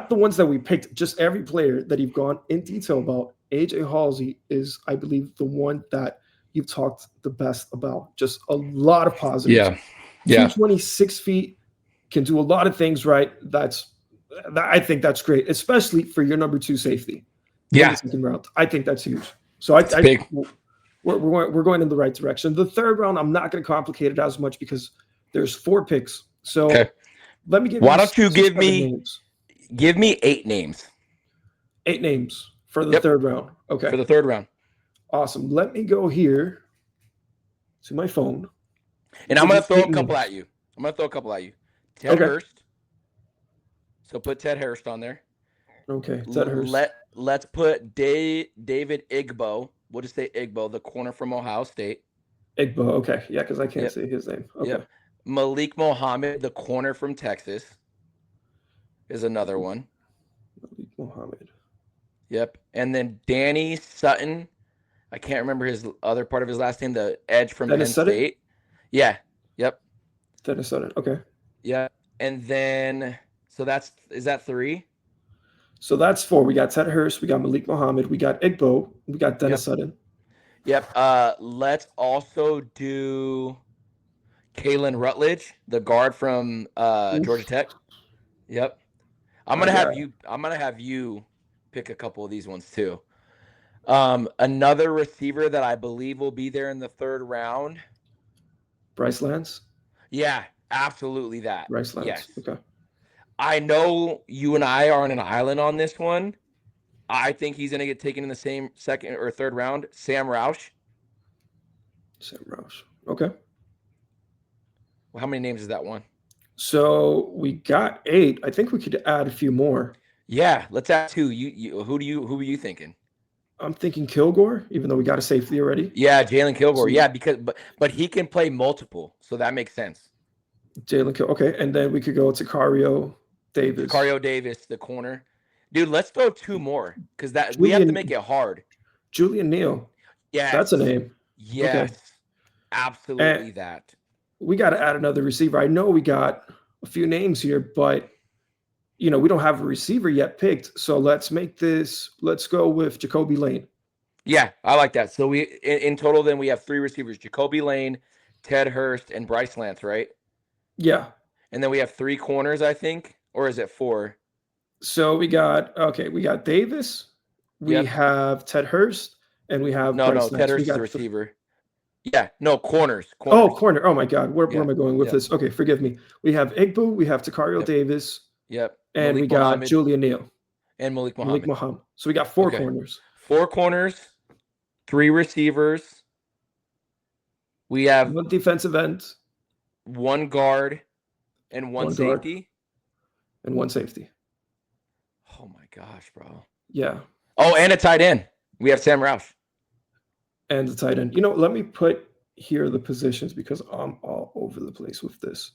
the ones that we picked, just every player that you've gone in detail about. AJ Halsey is, I believe, the one that you've talked the best about. Just a lot of positives. Yeah. Yeah. 226 feet, can do a lot of things right. I think that's great, especially for your number 2 safety. Yeah. In the second round. I think that's huge. So we're going in the right direction. The third round, I'm not going to complicate it as much because there's 4 picks. So let me give Why don't you give me names. Give me 8 names. 8 names for the third round. Okay. For the third round. Awesome. Let me go here to my phone. And I'm going to throw a couple at you. Ted Hurst. So put Ted Hurst on there. Okay. Ted Hurst. Let's put David Igbo. We'll just say Igbo, the corner from Ohio State. Igbo. Okay. Yeah, because I can't say his name. Okay. Yep. Malik Mohammed, the corner from Texas, is another one. Malik Mohammed. Yep. And then Danny Sutton. I can't remember his other part of his last name, the edge from Penn State. Yeah. Yep. Dennis Sutton. Okay. Yeah. And then, is that 3? So that's 4. We got Ted Hurst. We got Malik Mohammed. We got Igbo. We got Dennis Sutton. Yep. Let's also do Kalen Rutledge, the guard from Georgia Tech. Yep. I'm gonna have you pick a couple of these ones too. Another receiver that I believe will be there in the third round. Bryce Lance? Yeah, absolutely that. Bryce Lance. Yes. Okay. I know you and I are on an island on this one. I think he's going to get taken in the same second or third round. Sam Roush. Okay. Well, how many names is that one? So we got 8. I think we could add a few more. Yeah, let's add 2. Who are you thinking? I'm thinking Kilgore, even though we got a safety already. Yeah, Jalen Kilgore. Yeah, because but he can play multiple, so that makes sense. Jalen Kilgore. Okay, and then we could go to Cario Davis. Cario Davis, the corner. Dude, let's throw 2 more because we have to make it hard. Julian Neal. Yeah, that's a name. Yes, okay. Absolutely and that. We got to add another receiver. I know we got a few names here, but we don't have a receiver yet picked. So let's go with Jacoby Lane. Yeah, I like that. So we in total then we have 3 receivers: Jacoby Lane, Ted Hurst, and Bryce Lance, right? Yeah. And then we have 3 corners, I think, or is it 4? So we got Davis, we have Ted Hurst, and we have Ted Hurst is the receiver. Yeah, no, corners. Oh, corner. Oh my God, where am I going with this? Okay, forgive me. We have Igbo, we have Takario Davis. Yep. And Malik we got Muhammad. Julian Neal. And Malik Mohammed. So we got 4 corners. 4 corners, 3 receivers. We have 1 defensive end, 1 guard, and 1 safety. And 1 safety. Oh my gosh, bro. Yeah. Oh, and a tight end. We have Sam Roush. And the tight end. Let me put here the positions because I'm all over the place with this.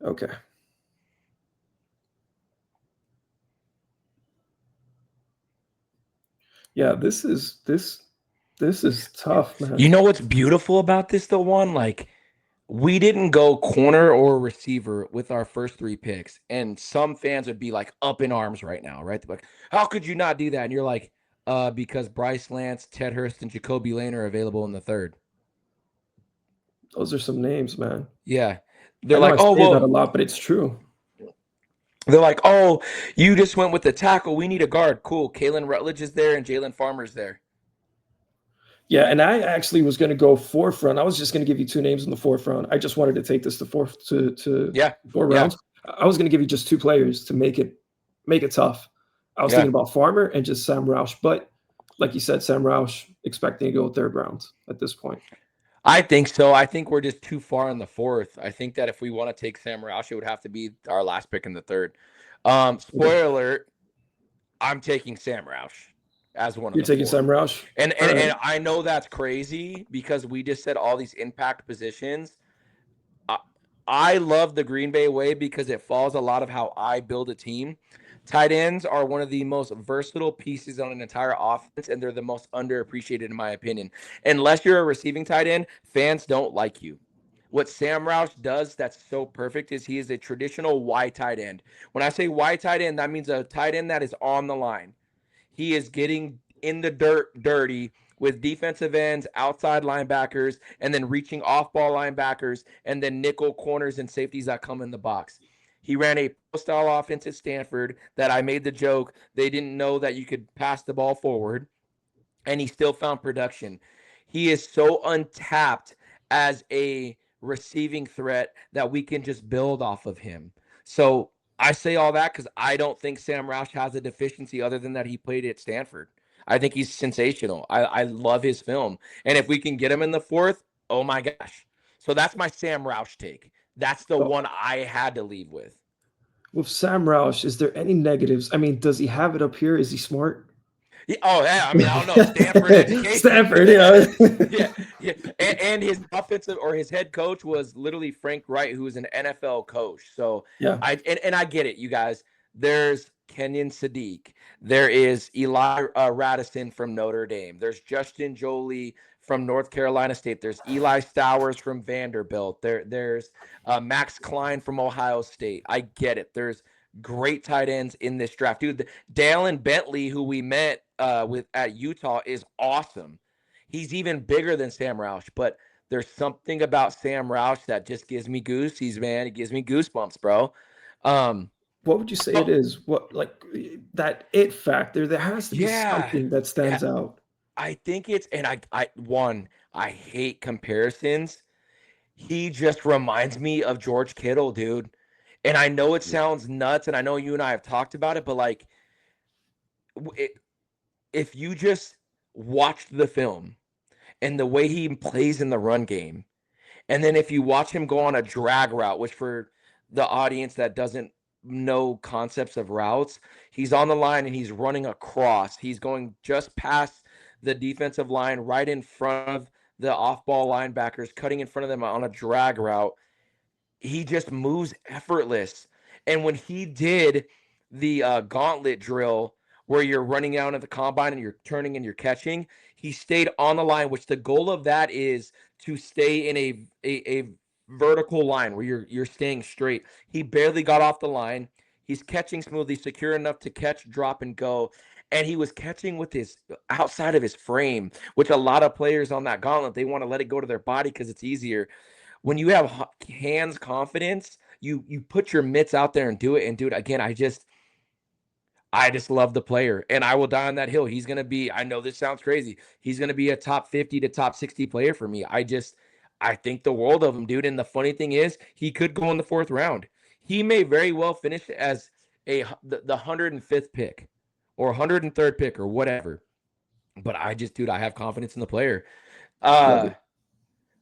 Okay. Yeah, this is tough, man. You know what's beautiful about this though, Juan? Like, we didn't go corner or receiver with our first 3 picks, and some fans would be like up in arms right now, right? They're like, how could you not do that? And you're like, because Bryce Lance, Ted Hurst, and Jacoby Lane are available in the third. Those are some names, man. Yeah, they're like, oh, well, that a lot, but it's true. They're like, oh, you just went with the tackle. We need a guard. Cool. Kalen Rutledge is there and Jalen Farmer's there. Yeah, and I actually was going to go 4th round. I was just going to give you 2 names in the 4th round. I just wanted to take this to 4 rounds. I was going to give you just two players to make it tough. I was Yeah. thinking about Farmer and just Sam Roush, but like you said, Sam Roush expecting to go third round at this point. I think so. I think we're just too far in the fourth. I think that if we want to take Sam Roush, it would have to be our last pick in the third. Spoiler alert, I'm taking Sam Roush as one of You're the taking four. Sam Roush? And All right. and I know that's crazy because we just said all these impact positions. I love the Green Bay way because it follows a lot of how I build a team. Tight ends are one of the most versatile pieces on an entire offense, and they're the most underappreciated in my opinion. Unless you're a receiving tight end, fans don't like you. What Sam Roush does that's so perfect is he is a traditional wide tight end. When I say wide tight end, that means a tight end that is on the line. He is getting in the dirty with defensive ends, outside linebackers, and then reaching off-ball linebackers, and then nickel corners and safeties that come in the box. He ran a pro-style offense at Stanford that I made the joke they didn't know that you could pass the ball forward, and he still found production. He is so untapped as a receiving threat that we can just build off of him. So I say all that because I don't think Sam Roush has a deficiency other than that he played at Stanford. I think he's sensational. I love his film. And if we can get him in the fourth, oh my gosh. So that's my Sam Roush take. That's the one I had to leave with. With Sam Roush, is there any negatives? I mean, does he have it up here? Is he smart? Oh, yeah. I mean, I don't know. Stanford education. Stanford, yeah. yeah. And his offensive or his head coach was literally Frank Wright, who is an NFL coach. So yeah. I get it, you guys. There's Kenyon Sadiq. There is Eli Radisson from Notre Dame. There's Justin Jolie from North Carolina State. There's Eli Stowers from Vanderbilt. There's Max Klein from Ohio State. I get it. There's great tight ends in this draft. Dude, Dalen Bentley, who we met with at Utah, is awesome. He's even bigger than Sam Roush, but there's something about Sam Roush that just gives me goosies, man. It gives me goosebumps, bro. What would you say it is? What, like, that it factor? There has to be something that stands out. I think it's, and I hate comparisons. He just reminds me of George Kittle, dude. And I know it sounds nuts, and I know you and I have talked about it, but like, if you just watched the film and the way he plays in the run game, and then if you watch him go on a drag route, which for the audience that doesn't know concepts of routes, he's on the line and he's running across. He's going just past the defensive line, right in front of the off-ball linebackers, cutting in front of them on a drag route. He just moves effortless. And when he did the gauntlet drill where you're running out at the combine and you're turning and you're catching, he stayed on the line, which the goal of that is to stay in a vertical line where you're staying straight. He barely got off the line. He's catching smoothly, secure enough to catch, drop, and go. And he was catching with his outside of his frame, which a lot of players on that gauntlet, they want to let it go to their body because it's easier. When you have hands confidence, you put your mitts out there and do it. And dude, again, I just love the player, and I will die on that hill. He's going to be, I know this sounds crazy, he's going to be a top 50 to top 60 player for me. I think the world of him, dude. And the funny thing is, he could go in the fourth round. He may very well finish as the 105th pick or 103rd pick or whatever. But I have confidence in the player.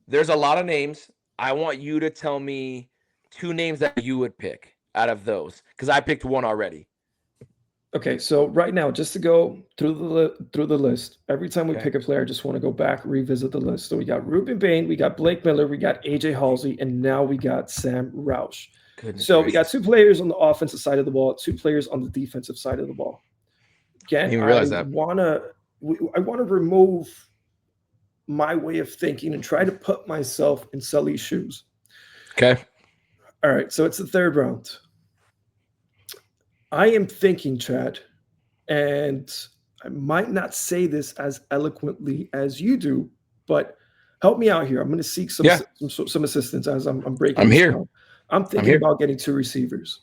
There's a lot of names. I want you to tell me two names that you would pick out of those, because I picked one already. Okay, so right now, just to go through the list, every time we pick a player, I just want to go back, revisit the list. So we got Ruben Bain, we got Blake Miller, we got AJ Halsey, and now we got Sam Roush. So we got two players on the offensive side of the ball, two players on the defensive side of the ball. Again, I want to remove my way of thinking and try to put myself in Sully's shoes. Okay. All right, so it's the third round. I am thinking, Chad, and I might not say this as eloquently as you do, but help me out here. I'm going to seek some assistance as I'm breaking. I'm here. Down. I'm thinking about getting two receivers,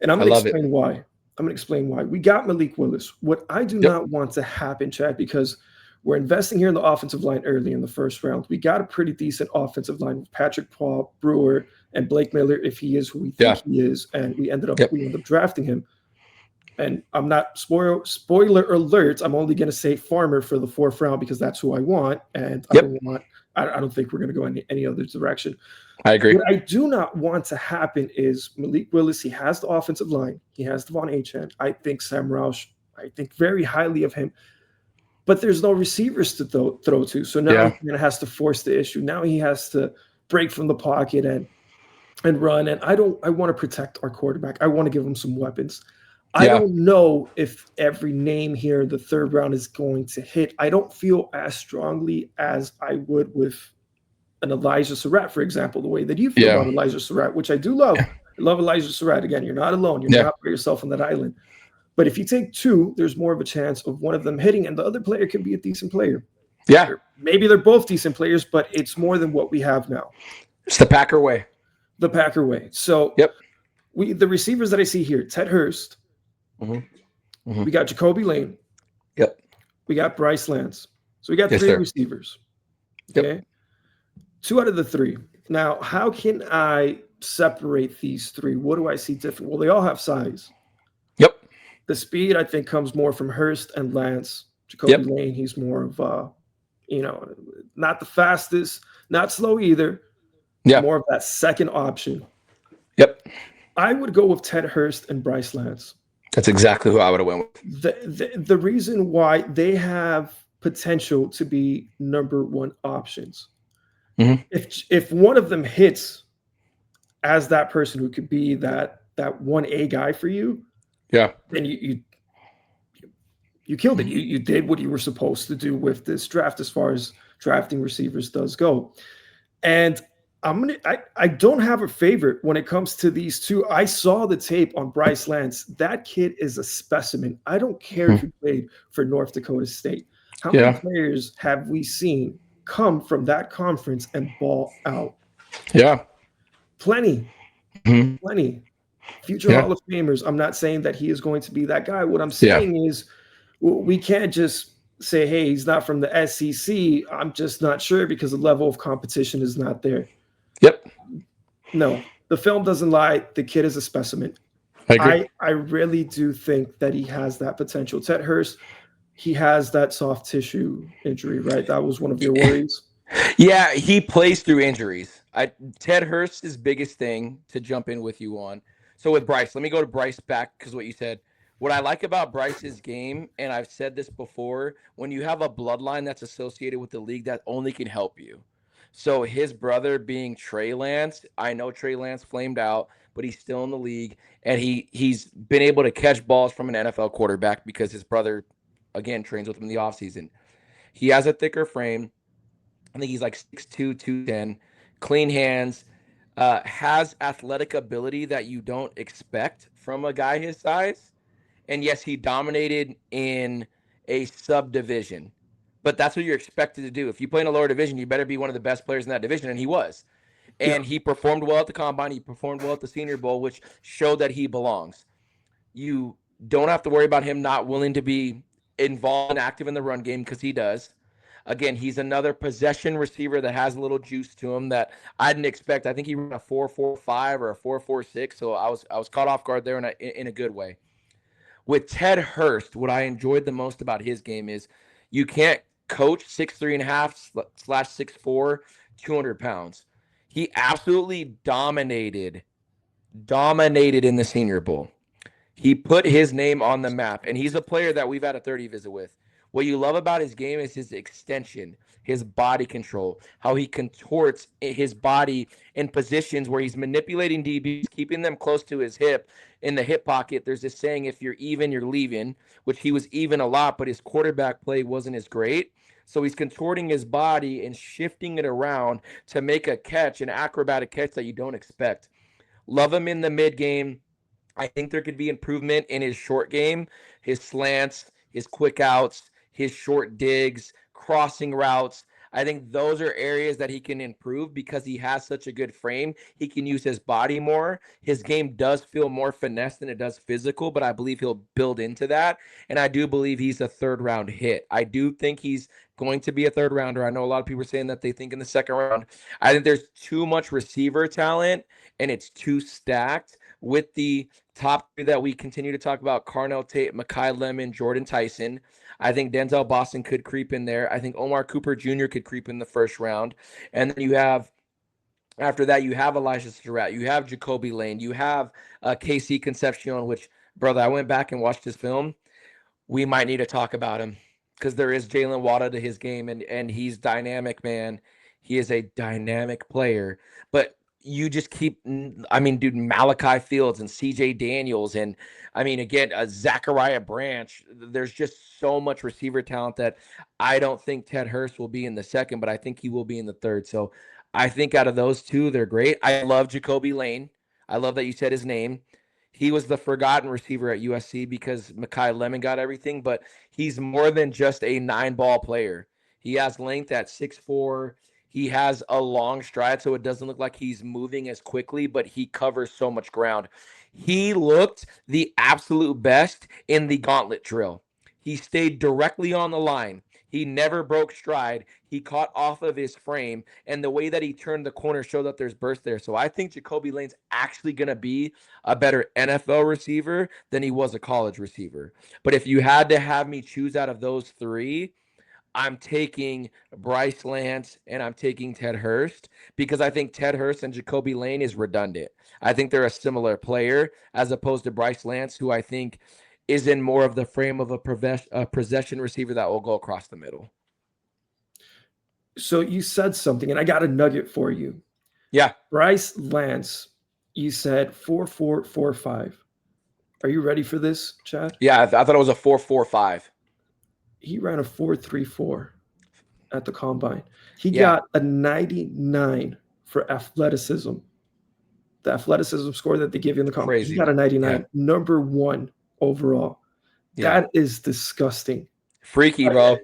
and I'm going to explain why. I'm going to explain why. We got Malik Willis. What I do not want to happen, Chad, because We're investing here in the offensive line early in the first round. We got a pretty decent offensive line with Patrick Paul, Brewer, and Blake Miller if he is who we think he is, and we end up drafting him. And I'm not spoiler alert. I'm only going to say Farmer for the 4th round because that's who I want, and I don't think we're going to go in any other direction. I agree. What I do not want to happen is Malik Willis. He has the offensive line. He has Devon Achane. I think Sam Roush. I think very highly of him. But there's no receivers to throw to. So now he has to force the issue. Now he has to break from the pocket and run. And I want to protect our quarterback. I want to give him some weapons. I don't know if every name here in the 3rd round is going to hit. I don't feel as strongly as I would with an Elijah Surratt, for example, the way that you feel about Elijah Surratt, which I do love. I love Elijah Surratt. Again, you're not alone. You're not by yourself on that island. But if you take 2, there's more of a chance of one of them hitting, and the other player can be a decent player. Yeah. Maybe they're both decent players, but it's more than what we have now. It's the Packer way. The Packer way. So the receivers that I see here, Ted Hurst. We got Jacoby Lane. We got Bryce Lance. So we got 3 receivers. Okay. 2 out of the 3. Now, how can I separate these 3? What do I see different? Well, they all have size. The speed, I think, comes more from Hurst and Lance. Jacoby Lane, he's more of, not the fastest, not slow either. More of that second option. I would go with Ted Hurst and Bryce Lance. That's exactly who I would have went with. The reason why they have potential to be number 1 options. If one of them hits as that person who could be that 1A guy for you, then you killed it. You did what you were supposed to do with this draft as far as drafting receivers does go. And I don't have a favorite when it comes to these 2. I saw the tape on Bryce Lance. That kid is a specimen. I don't care if he played for North Dakota State. How many players have we seen come from that conference and ball out? Plenty. Future Hall of Famers. I'm not saying that he is going to be that guy. What I'm saying is we can't just say, hey, he's not from the SEC. I'm just not sure because the level of competition is not there. No, the film doesn't lie. The kid is a specimen. I agree. I really do think that he has that potential. Ted Hurst, he has that soft tissue injury, right? That was one of your worries. Yeah, he plays through injuries. Ted Hurst's biggest thing to jump in with you on. So with Bryce, let me go to Bryce back because what you said. What I like about Bryce's game, and I've said this before, when you have a bloodline that's associated with the league, that only can help you. So his brother being Trey Lance, I know Trey Lance flamed out, but he's still in the league, and he's been able to catch balls from an NFL quarterback because his brother, again, trains with him in the offseason. He has a thicker frame. I think he's like 6'2", 210, clean hands, has athletic ability that you don't expect from a guy his size. And yes, he dominated in a subdivision, but that's what you're expected to do. If you play in a lower division, you better be one of the best players in that division, and he was. And he performed well at the Combine. He performed well at the Senior Bowl, which showed that he belongs. You don't have to worry about him not willing to be involved and active in the run game because he does. Again, he's another possession receiver that has a little juice to him that I didn't expect. I think he ran a 4.45 or a 4.46, so I was caught off guard there in a good way. With Ted Hurst, what I enjoyed the most about his game is you can't coach 6'3.5/6'4", 200 pounds. He absolutely dominated in the Senior Bowl. He put his name on the map, and he's a player that we've had a 30 visit with. What you love about his game is his extension, his body control, how he contorts his body in positions where he's manipulating DBs, keeping them close to his hip in the hip pocket. There's this saying, if you're even, you're leaving, which he was even a lot, but his quarterback play wasn't as great. So he's contorting his body and shifting it around to make a catch, an acrobatic catch that you don't expect. Love him in the mid game. I think there could be improvement in his short game, his slants, his quick outs, his short digs, crossing routes. I think those are areas that he can improve because he has such a good frame. He can use his body more. His game does feel more finesse than it does physical, but I believe he'll build into that. And I do believe he's a 3rd-round hit. I do think he's going to be a third rounder. I know a lot of people are saying that they think in the second round. I think there's too much receiver talent and it's too stacked with the top three that we continue to talk about: Carnell Tate, Mekhi Lemon, Jordan Tyson. I think Denzel Boston could creep in there. I think Omar Cooper Jr. could creep in the first round. And then you have, after that, you have Elijah Surratt, you have Jacoby Lane, you have KC Concepcion, which, brother, I went back and watched his film. We might need to talk about him because there is Jalen Waddle to his game, and he's dynamic, man. He is a dynamic player. But you just keep, I mean, dude, Malachi Fields and CJ Daniels, and I mean, again, Zachariah Branch. There's just so much receiver talent that I don't think Ted Hurst will be in the second, but I think he will be in the third. So I think out of those two, they're great. I love Jacoby Lane. I love that you said his name. He was the forgotten receiver at USC because Mekhi Lemon got everything, but he's more than just a 9-ball player. He has length at 6'4". He has a long stride, so it doesn't look like he's moving as quickly, but he covers so much ground. He looked the absolute best in the gauntlet drill. He stayed directly on the line. He never broke stride. He caught off of his frame, and the way that he turned the corner showed that there's burst there. So I think Jacoby Lane's actually going to be a better NFL receiver than he was a college receiver. But if you had to have me choose out of those three, I'm taking Bryce Lance and I'm taking Ted Hurst because I think Ted Hurst and Jacoby Lane is redundant. I think they're a similar player as opposed to Bryce Lance, who I think is in more of the frame of a possession receiver that will go across the middle. So you said something, and I got a nugget for you. Yeah. Bryce Lance, you said 4.445. Are you ready for this, Chad? Yeah, I thought it was a 4.45. He ran a 4.34 at the combine. He got a 99 for athleticism. The athleticism score that they give you in the combine. Crazy. He got a 99, number 1 overall. Yeah. That is disgusting. Freaky, bro.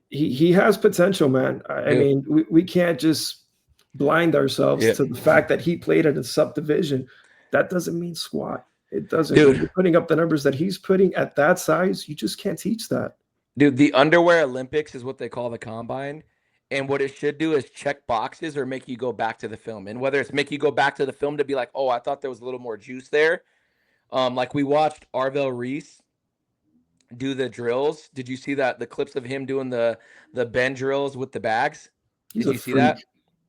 He has potential, man. I mean, we can't just blind ourselves to the fact that he played at a subdivision. That doesn't mean squat. It doesn't. Dude. When you're putting up the numbers that he's putting at that size, you just can't teach that. Dude, the underwear Olympics is what they call the combine. And what it should do is check boxes or make you go back to the film. And whether it's make you go back to the film to be like, oh, I thought there was a little more juice there. Like we watched Arvell Reese do the drills. Did you see that? The clips of him doing the bend drills with the bags? Did you see that?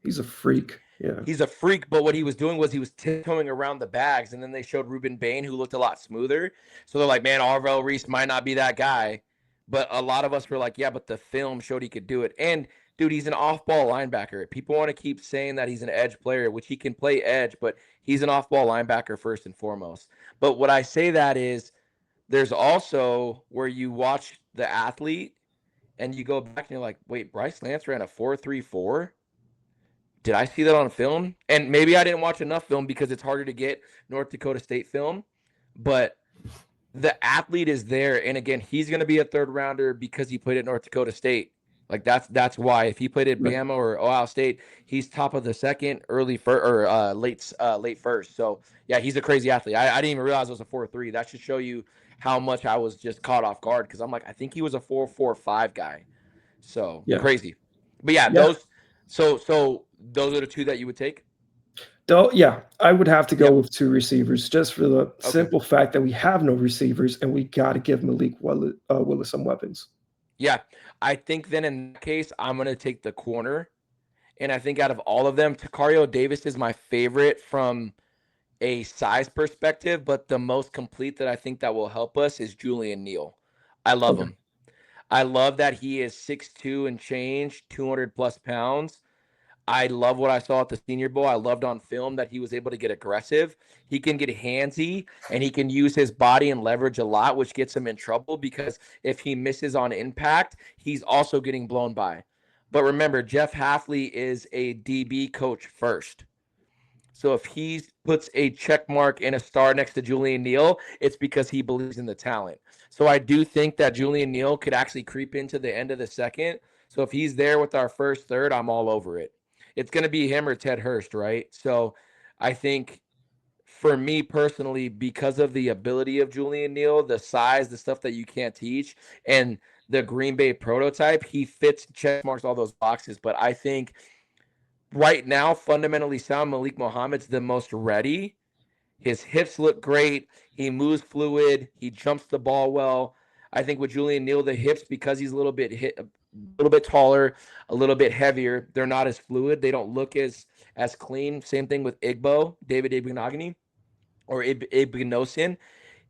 He's a freak. Yeah. He's a freak, but what he was doing was he was tiptoeing around the bags, and then they showed Ruben Bain, who looked a lot smoother. So they're like, man, Arvell Reese might not be that guy. But a lot of us were like, yeah, but the film showed he could do it. And, dude, he's an off-ball linebacker. People want to keep saying that he's an edge player, which he can play edge, but he's an off-ball linebacker first and foremost. But what I say that is there's also where you watch the athlete and you go back and you're like, wait, Bryce Lance ran a 4.34? Did I see that on film? And maybe I didn't watch enough film because it's harder to get North Dakota State film. But the athlete is there, and again, he's going to be a third rounder because he played at North Dakota State. Like that's why. If he played at Bama or Ohio State, he's top of the second, early first, or late first. So yeah, he's a crazy athlete. I didn't even realize it was a 4.3. That should show you how much I was just caught off guard because I'm like, I think he was a 4.45 guy. So crazy. But yeah, those. So those are the two that you would take. Yeah, I would have to go with 2 receivers just for the simple fact that we have no receivers and we got to give Malik Willis some weapons. Yeah, I think then in that case, I'm going to take the corner. And I think out of all of them, Takario Davis is my favorite from a size perspective, but the most complete that I think that will help us is Julian Neal. I love him. I love that he is 6'2" and change, 200 plus pounds. I love what I saw at the Senior Bowl. I loved on film that he was able to get aggressive. He can get handsy, and he can use his body and leverage a lot, which gets him in trouble because if he misses on impact, he's also getting blown by. But remember, Jeff Hafley is a DB coach first. So if he puts a check mark and a star next to Julian Neal, it's because he believes in the talent. So I do think that Julian Neal could actually creep into the end of the second. So if he's there with our first third, I'm all over it. It's going to be him or Ted Hurst, right? So I think for me personally, because of the ability of Julian Neal, the size, the stuff that you can't teach, and the Green Bay prototype. He fits, check marks all those boxes. But I think right now, fundamentally sound, Malik Muhammad's the most ready. His hips look great. He moves fluid. He jumps the ball well. I think with Julian Neal, the hips, because he's a little bit taller, a little bit heavier, they're not as fluid. They don't look as clean. Same thing with David Igbenogany or Igbinosin.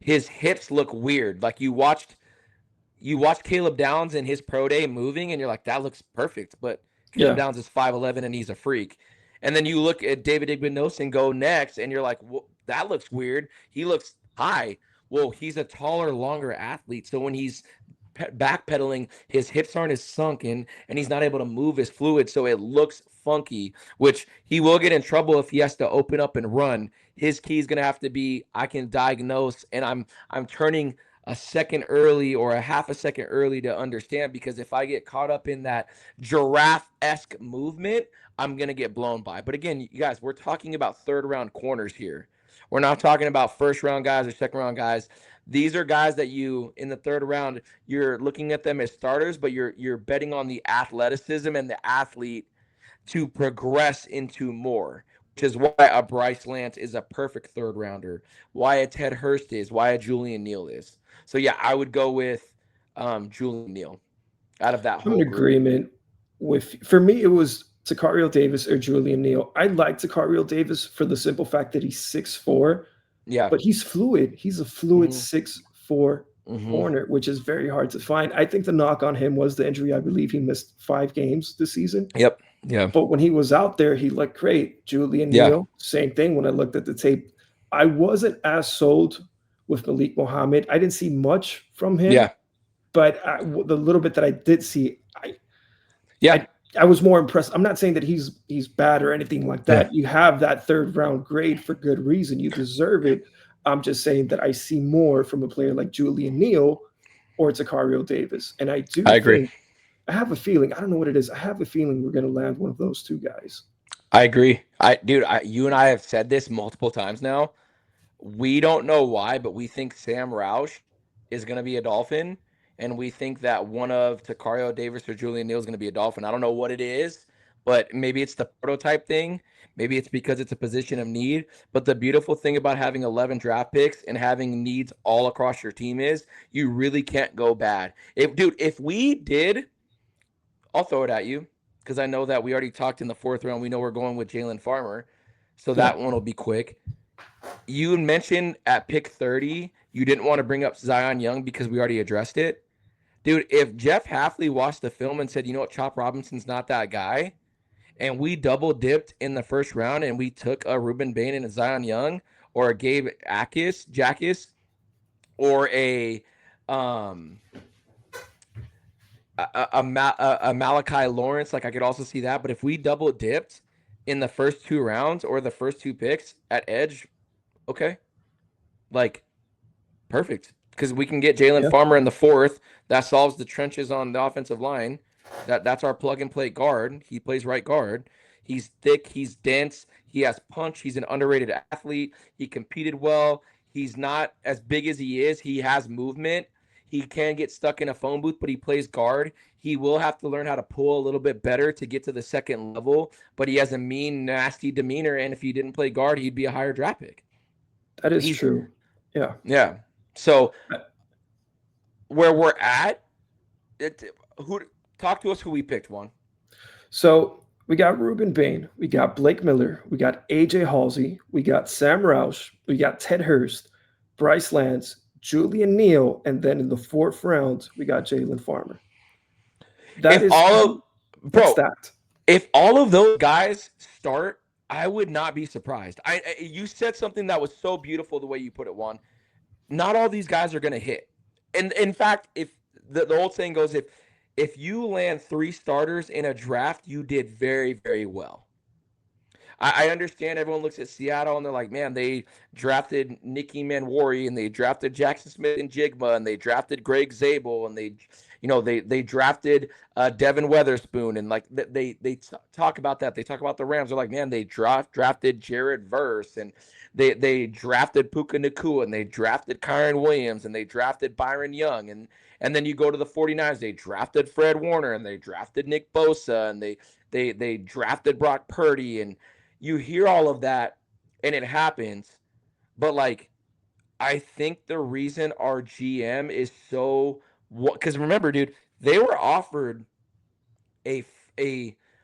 His hips look weird. Like you watch Caleb Downs in his pro day moving, and you're like, that looks perfect. But Caleb Downs is 5'11", and he's a freak. And then you look at David Igbinosin go next, and you're like, well, that looks weird. He looks high. Well, he's a taller, longer athlete. So when he's backpedaling, his hips aren't as sunken, and he's not able to move as fluid. So it looks funky, which he will get in trouble if he has to open up and run. His key is going to have to be, I can diagnose, and I'm turning a second early or a half a second early to understand, because if I get caught up in that giraffe-esque movement, I'm going to get blown by. But again, you guys, we're talking about third round corners here. We're not talking about first round guys or second round guys. These are guys that you, in the third round, you're looking at them as starters, but you're betting on the athleticism and the athlete to progress into more, which is why a Bryce Lance is a perfect third rounder, why a Ted Hurst is, why a Julian Neal is. So yeah, I would go with Julian Neal out of that I'm whole in group. agreement with, for me, it was Takario Davis or Julian Neal. I like Takario Davis for the simple fact that he's 6'4", Yeah. but he's fluid. He's a fluid Mhm. 6'4" corner, which is very hard to find. I think the knock on him was the injury. I believe he missed 5 games this season. Yep. Yeah. But when he was out there, he looked great. Julian Yeah. Neal, same thing. When I looked at the tape, I wasn't as sold with Malik Muhammad. I didn't see much from him, Yeah. but the little bit that I did see, Yeah. I was more impressed. I'm not saying that he's bad or anything like Yeah. that. You have that third round grade for good reason. You deserve it. I'm just saying that I see more from a player like Julian Neal or Takario Davis. And I do I agree. think, I have a feeling, I don't know what it is. I have a feeling we're going to land one of those two guys. I agree. You and I have said this multiple times now. We don't know why, but we think Sam Roush is going to be a Dolphin, and we think that one of Takario Davis or Julian Neal is going to be a Dolphin. I don't know what it is, but maybe it's the prototype thing. Maybe it's because it's a position of need. But the beautiful thing about having 11 draft picks and having needs all across your team is you really can't go bad. If we did, I'll throw it at you, because I know that we already talked in the fourth round. We know we're going with Jalen Farmer, so that one will be quick. You mentioned at pick 30, you didn't want to bring up Zion Young because we already addressed it. Dude, if Jeff Hafley watched the film and said, you know what, Chop Robinson's not that guy, and we double dipped in the first round and we took a Ruben Bain and a Zion Young, or a Gabe Jackus, or a Malachi Lawrence, like I could also see that. But if we double dipped in the first 2 rounds or the first 2 picks at edge, okay, like perfect, because we can get Jalen Farmer in the 4th. That solves the trenches on the offensive line. That's our plug and play guard. He plays right guard. He's thick. He's dense. He has punch. He's an underrated athlete. He competed well. He's not as big as he is. He has movement. He can get stuck in a phone booth, but he plays guard. He will have to learn how to pull a little bit better to get to the second level, but he has a mean, nasty demeanor, and if he didn't play guard, he'd be a higher draft pick. That is true. Yeah. Yeah. So where we're at, talk to us who we picked, Juan. So we got Ruben Bain, we got Blake Miller, we got AJ Halsey, we got Sam Roush, we got Ted Hurst, Bryce Lance, Julian Neal, and then in the 4th round, we got Jalen Farmer. That's stacked. If all of those guys start, I would not be surprised. You said something that was so beautiful the way you put it, Juan. Not all these guys are going to hit. And in fact, if the old saying goes, if you land 3 starters in a draft, you did very, very well. I understand everyone looks at Seattle and they're like, man, they drafted Nicky Manwari and they drafted Jackson Smith and Jigma and they drafted Greg Zabel and they, They drafted Devin Weatherspoon, and like they talk about that. They talk about the Rams. They're like, man, they drafted Jared Verse, and they drafted Puka Nacua, and they drafted Kyron Williams, and they drafted Byron Young, and then you go to the 49ers, they drafted Fred Warner, and they drafted Nick Bosa, and they drafted Brock Purdy, and you hear all of that, and it happens. But like, I think the reason our GM is so, because remember, dude, they were offered a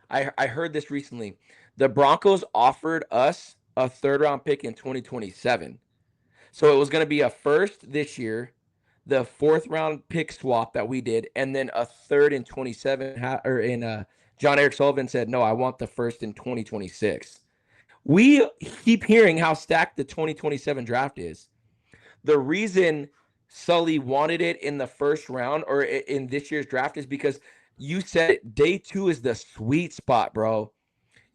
I heard this recently. The Broncos offered us a third round pick in 2027. So it was going to be a first this year, the fourth round pick swap that we did, and then a third in 27. John Eric Sullivan said, no, I want the first in 2026. We keep hearing how stacked the 2027 draft is. The reason Sully wanted it in the first round or in this year's draft is because you said it, day 2 is the sweet spot, bro.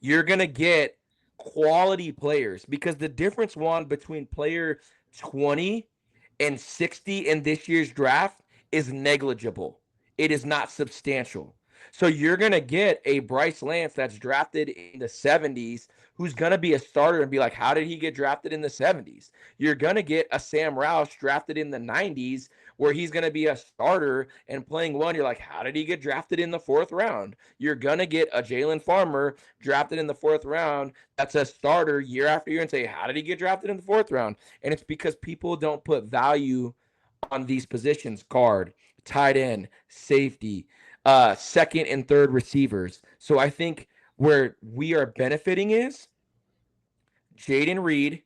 You're going to get quality players, because the difference, Juan, between player 20 and 60 in this year's draft is negligible. It is not substantial. So you're going to get a Bryce Lance that's drafted in the 70s who's going to be a starter and be like, how did he get drafted in the 70s? You're going to get a Sam Roush drafted in the 90s where he's going to be a starter and playing one. You're like, how did he get drafted in the 4th round? You're going to get a Jalen Farmer drafted in the 4th round that's a starter year after year and say, how did he get drafted in the 4th round? And it's because people don't put value on these positions: guard, tight end, safety, second and third receivers. So I think where we are benefiting is Jaden Reed,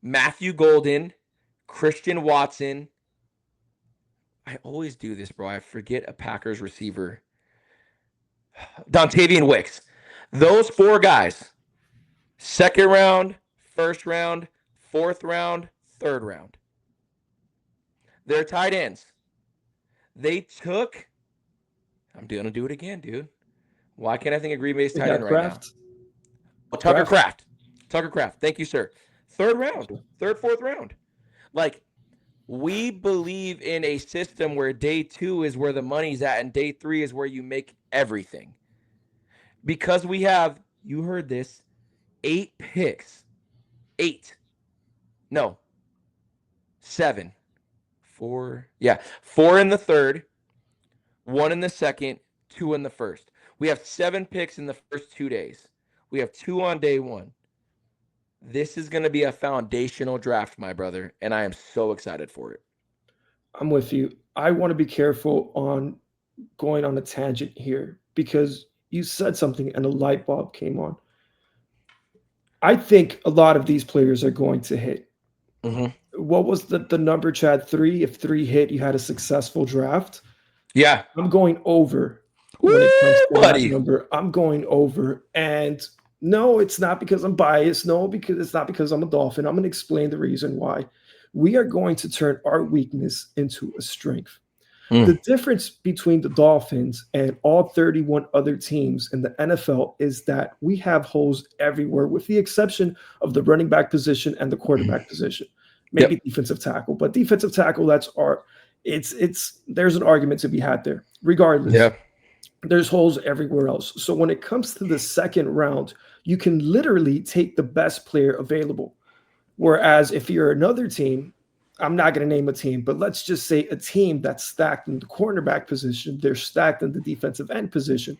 Matthew Golden, Christian Watson. I always do this, bro. I forget a Packers receiver. Dontavian Wicks. Those 4 guys, 2nd round, 1st round, 4th round, 3rd round. They're tight ends. They took, I'm going to do it again, dude. Why can't I think of Green Bay's tight end right now? Oh, Tucker Kraft. Tucker Kraft. Thank you, sir. 3rd round, 3rd, 4th round. Like, we believe in a system where day 2 is where the money's at and day 3 is where you make everything. Because we have, you heard this, 8 picks. 8. No. 7. 4. Yeah. 4 in the 3rd, 1 in the 2nd, 2 in the 1st. We have 7 picks in the first 2 days. We have 2 on day 1. This is going to be a foundational draft, my brother, and I am so excited for it. I'm with you. I want to be careful on going on a tangent here because you said something and a light bulb came on. I think a lot of these players are going to hit. Mm-hmm. What was the number, Chad? 3? If 3 hit, you had a successful draft. Yeah. I'm going over. When it comes to that number, I'm going over. And no, it's not because I'm biased. No, because it's not because I'm a Dolphin. I'm going to explain the reason why. We are going to turn our weakness into a strength. The difference between the Dolphins and all 31 other teams in the NFL is that we have holes everywhere, with the exception of the running back position and the quarterback position. Maybe defensive tackle, but defensive tackle, there's an argument to be had there. Regardless, there's holes everywhere else. So when it comes to the 2nd round, you can literally take the best player available. Whereas if you're another team, I'm not going to name a team, but let's just say a team that's stacked in the cornerback position, they're stacked in the defensive end position.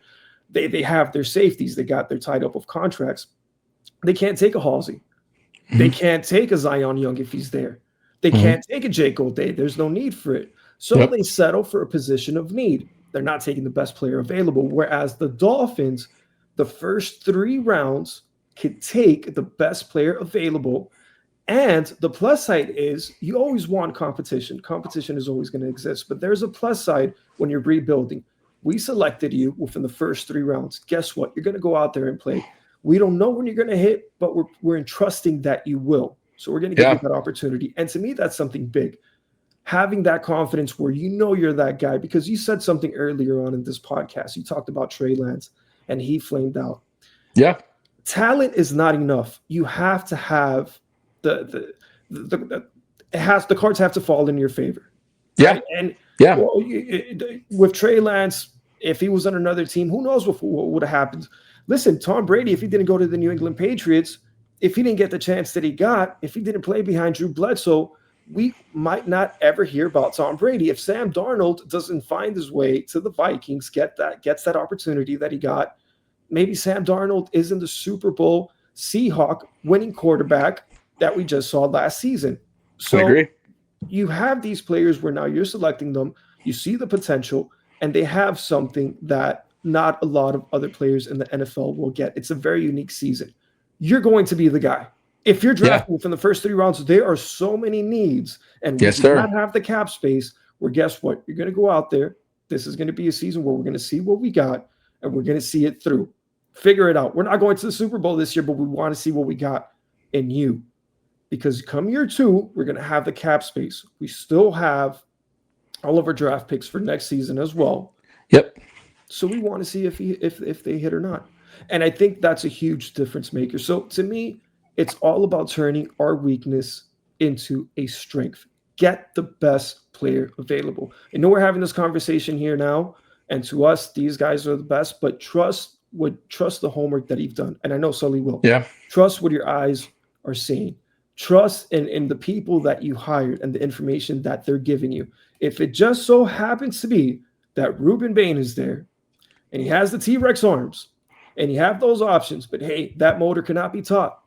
They have their safeties, they got their tied up with contracts. They can't take a Halsey. They can't take a Zion Young if he's there. They can't take a Jake O'Day. There's no need for it. So they settle for a position of need. They're not taking the best player available. Whereas the Dolphins, the first 3 rounds could take the best player available. And the plus side is you always want competition. Competition is always going to exist. But there's a plus side when you're rebuilding. We selected you within the first 3 rounds. Guess what? You're going to go out there and play. We don't know when you're going to hit, but we're entrusting that you will. So we're going to give you that opportunity. And to me, that's something big. Having that confidence where you know you're that guy, because you said something earlier on in this podcast. You talked about Trey Lance, and he flamed out. Yeah. Talent is not enough. You have to have the cards have to fall in your favor. Yeah. right? And Yeah. well, with Trey Lance, if he was on another team, who knows what would have happened? Listen, Tom Brady, if he didn't go to the New England Patriots, if he didn't get the chance that he got, if he didn't play behind Drew Bledsoe, we might not ever hear about Tom Brady. If Sam Darnold doesn't find his way to the Vikings, gets that opportunity that he got, maybe Sam Darnold isn't the Super Bowl Seahawk winning quarterback that we just saw last season. I So agree. you have these players where now you're selecting them, you see the potential, and they have something that not a lot of other players in the NFL will get. It's a very unique season. You're going to be the guy. If you're Yeah. drafting from the first 3 rounds, there are so many needs, and we Yes, do sir. not have the cap space where guess what? You're going to go out there. This is going to be a season where we're going to see what we got and we're going to see it through. Figure it out. We're not going to the Super Bowl this year, but we want to see what we got in you because come year two, we're going to have the cap space. We still have all of our draft picks for next season as well. Yep. So we want to see if they hit or not. And I think that's a huge difference maker. So to me, it's all about turning our weakness into a strength. Get the best player available. I know we're having this conversation here now, and to us, these guys are the best, but trust the homework that you've done. And I know Sully will. Yeah. Trust what your eyes are seeing. Trust in the people that you hired and the information that they're giving you. If it just so happens to be that Ruben Bain is there and he has the T Rex arms and you have those options, but hey, that motor cannot be taught.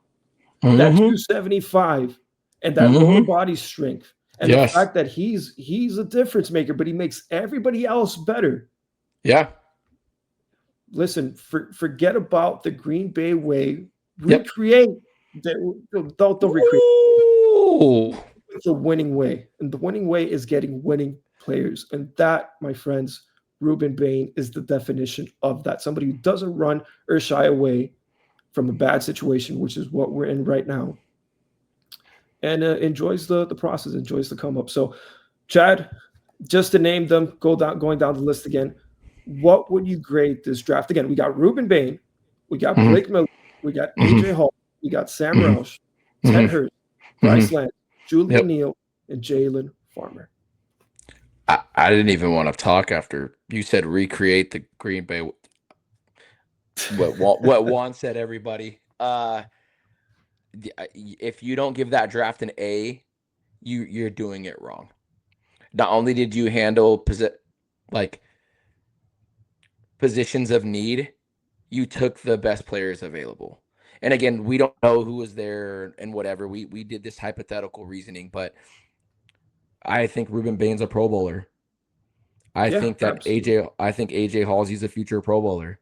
That Mm-hmm. 275 and that lower Mm-hmm. body strength and the Yes. fact that he's a difference maker, but he makes everybody else better. Yeah. Listen, forget about the Green Bay way. Yep. Recreate. They'll recreate Ooh. the winning way, and the winning way is getting winning players, and that, my friends, Ruben Bain is the definition of that. Somebody who doesn't run or shy away from a bad situation, which is what we're in right now, and enjoys the process, enjoys the come up. So, Chad, just to name them, going down the list again. What would you grade this draft? Again, we got Ruben Bain, we got Mm-hmm. Blake Miller, we got Mm-hmm. AJ Hall, we got Sam Mm-hmm. Roush, Ted Hurst, Bryce Mm-hmm. Lance, Julian Yep. Neal, and Jalen Farmer. I didn't even want to talk after you said recreate the Green Bay. What Juan said, everybody. If you don't give that draft an A, you're doing it wrong. Not only did you handle like positions of need, you took the best players available. And again, we don't know who was there and whatever. We did this hypothetical reasoning, but I think Ruben Bain's a Pro Bowler. Yeah, absolutely. I think AJ Halsey's a future Pro Bowler.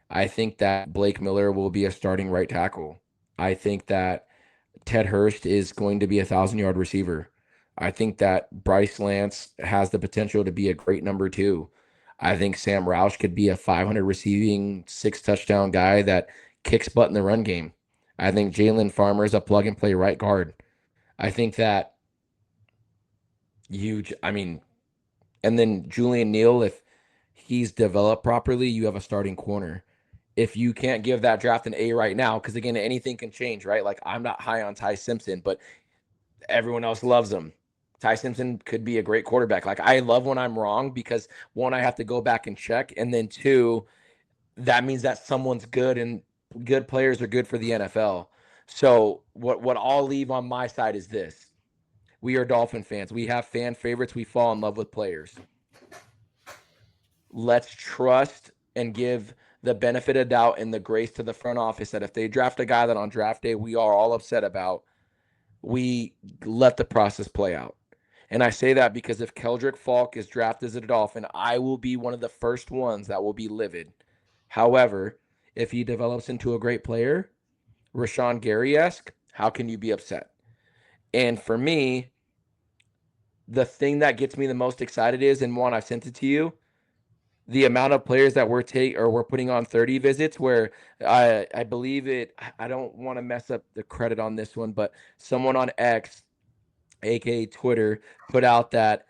I think that Blake Miller will be a starting right tackle. I think that Ted Hurst is going to be 1,000-yard receiver. I think that Bryce Lance has the potential to be a great number two. I think Sam Roush could be a 500 receiving, 6 touchdown guy that kicks butt in the run game. I think Jalen Farmer is a plug and play right guard. I think that I mean, and then Julian Neal, if he's developed properly, you have a starting corner. If you can't give that draft an A right now, because again, anything can change, right? Like I'm not high on Ty Simpson, but everyone else loves him. Ty Simpson could be a great quarterback. Like I love when I'm wrong because one, I have to go back and check, and then two, that means that someone's good and good players are good for the NFL. So what I'll leave on my side is this. We are Dolphin fans. We have fan favorites. We fall in love with players. Let's trust and give the benefit of doubt and the grace to the front office that if they draft a guy that on draft day we are all upset about, we let the process play out. And I say that because if Keldrick Falk is drafted as a Dolphin, I will be one of the first ones that will be livid. However, if he develops into a great player, Rashawn Gary-esque, how can you be upset? And for me, the thing that gets me the most excited is, and Juan, I've sent it to you, the amount of players that we're putting on 30 visits where I believe it, I don't want to mess up the credit on this one, but someone on X, aka Twitter, put out that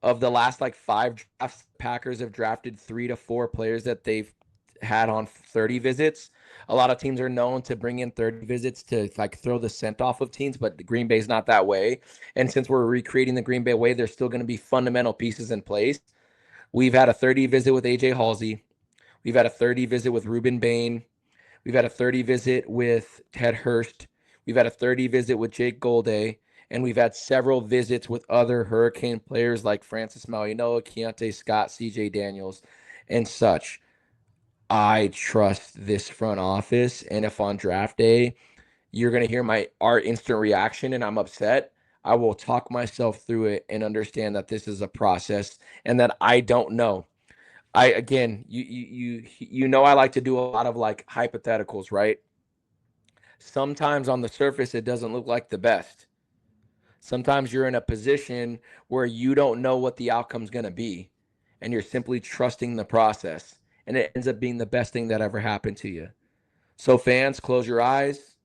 of the last like 5 drafts, Packers have drafted 3 to 4 players that they've had on 30 visits. A lot of teams are known to bring in 30 visits to like throw the scent off of teams, but the Green Bay's not that way. And since we're recreating the Green Bay way, there's still going to be fundamental pieces in place. We've had a 30 visit with AJ Halsey. We've had a 30 visit with Ruben Bain. We've had a 30 visit with Ted Hurst. We've had a 30 visit with Jake Golday. And we've had several visits with other Hurricane players like Francis Mauigoa, Keontae Scott, CJ Daniels, and such. I trust this front office. And if on draft day you're going to hear our instant reaction and I'm upset, I will talk myself through it and understand that this is a process and that I don't know. You know I like to do a lot of like hypotheticals, right? Sometimes on the surface it doesn't look like the best. Sometimes you're in a position where you don't know what the outcome's going to be and you're simply trusting the process, and it ends up being the best thing that ever happened to you. So fans, close your eyes,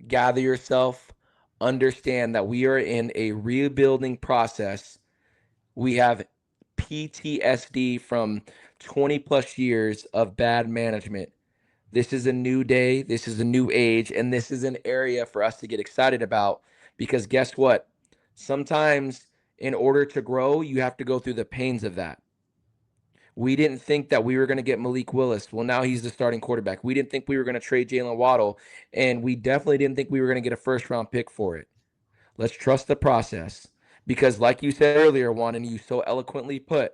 gather yourself, understand that we are in a rebuilding process. We have PTSD from 20 plus years of bad management. This is a new day, this is a new age, and this is an area for us to get excited about, because guess what? Sometimes in order to grow, you have to go through the pains of that. We didn't think that we were going to get Malik Willis. Well, now he's the starting quarterback. We didn't think we were going to trade Jalen Waddle, and we definitely didn't think we were going to get a first-round pick for it. Let's trust the process, because like you said earlier, Juan, and you so eloquently put,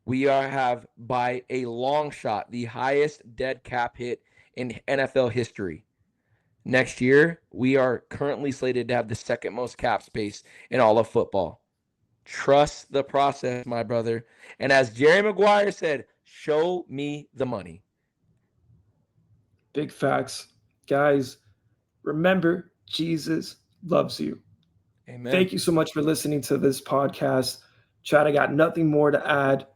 we have by a long shot the highest dead cap hit in NFL history. Next year, we are currently slated to have the second most cap space in all of football. Trust the process, my brother. And as Jerry Maguire said, show me the money. Big facts. Guys, remember, Jesus loves you. Amen. Thank you so much for listening to this podcast. Chad, I got nothing more to add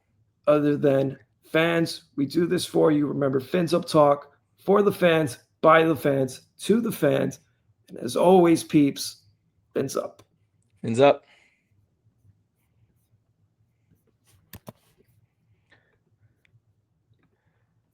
other than fans, we do this for you. Remember, FinsUpTalk, for the fans, by the fans, to the fans. And as always, peeps, fins up. Fins up.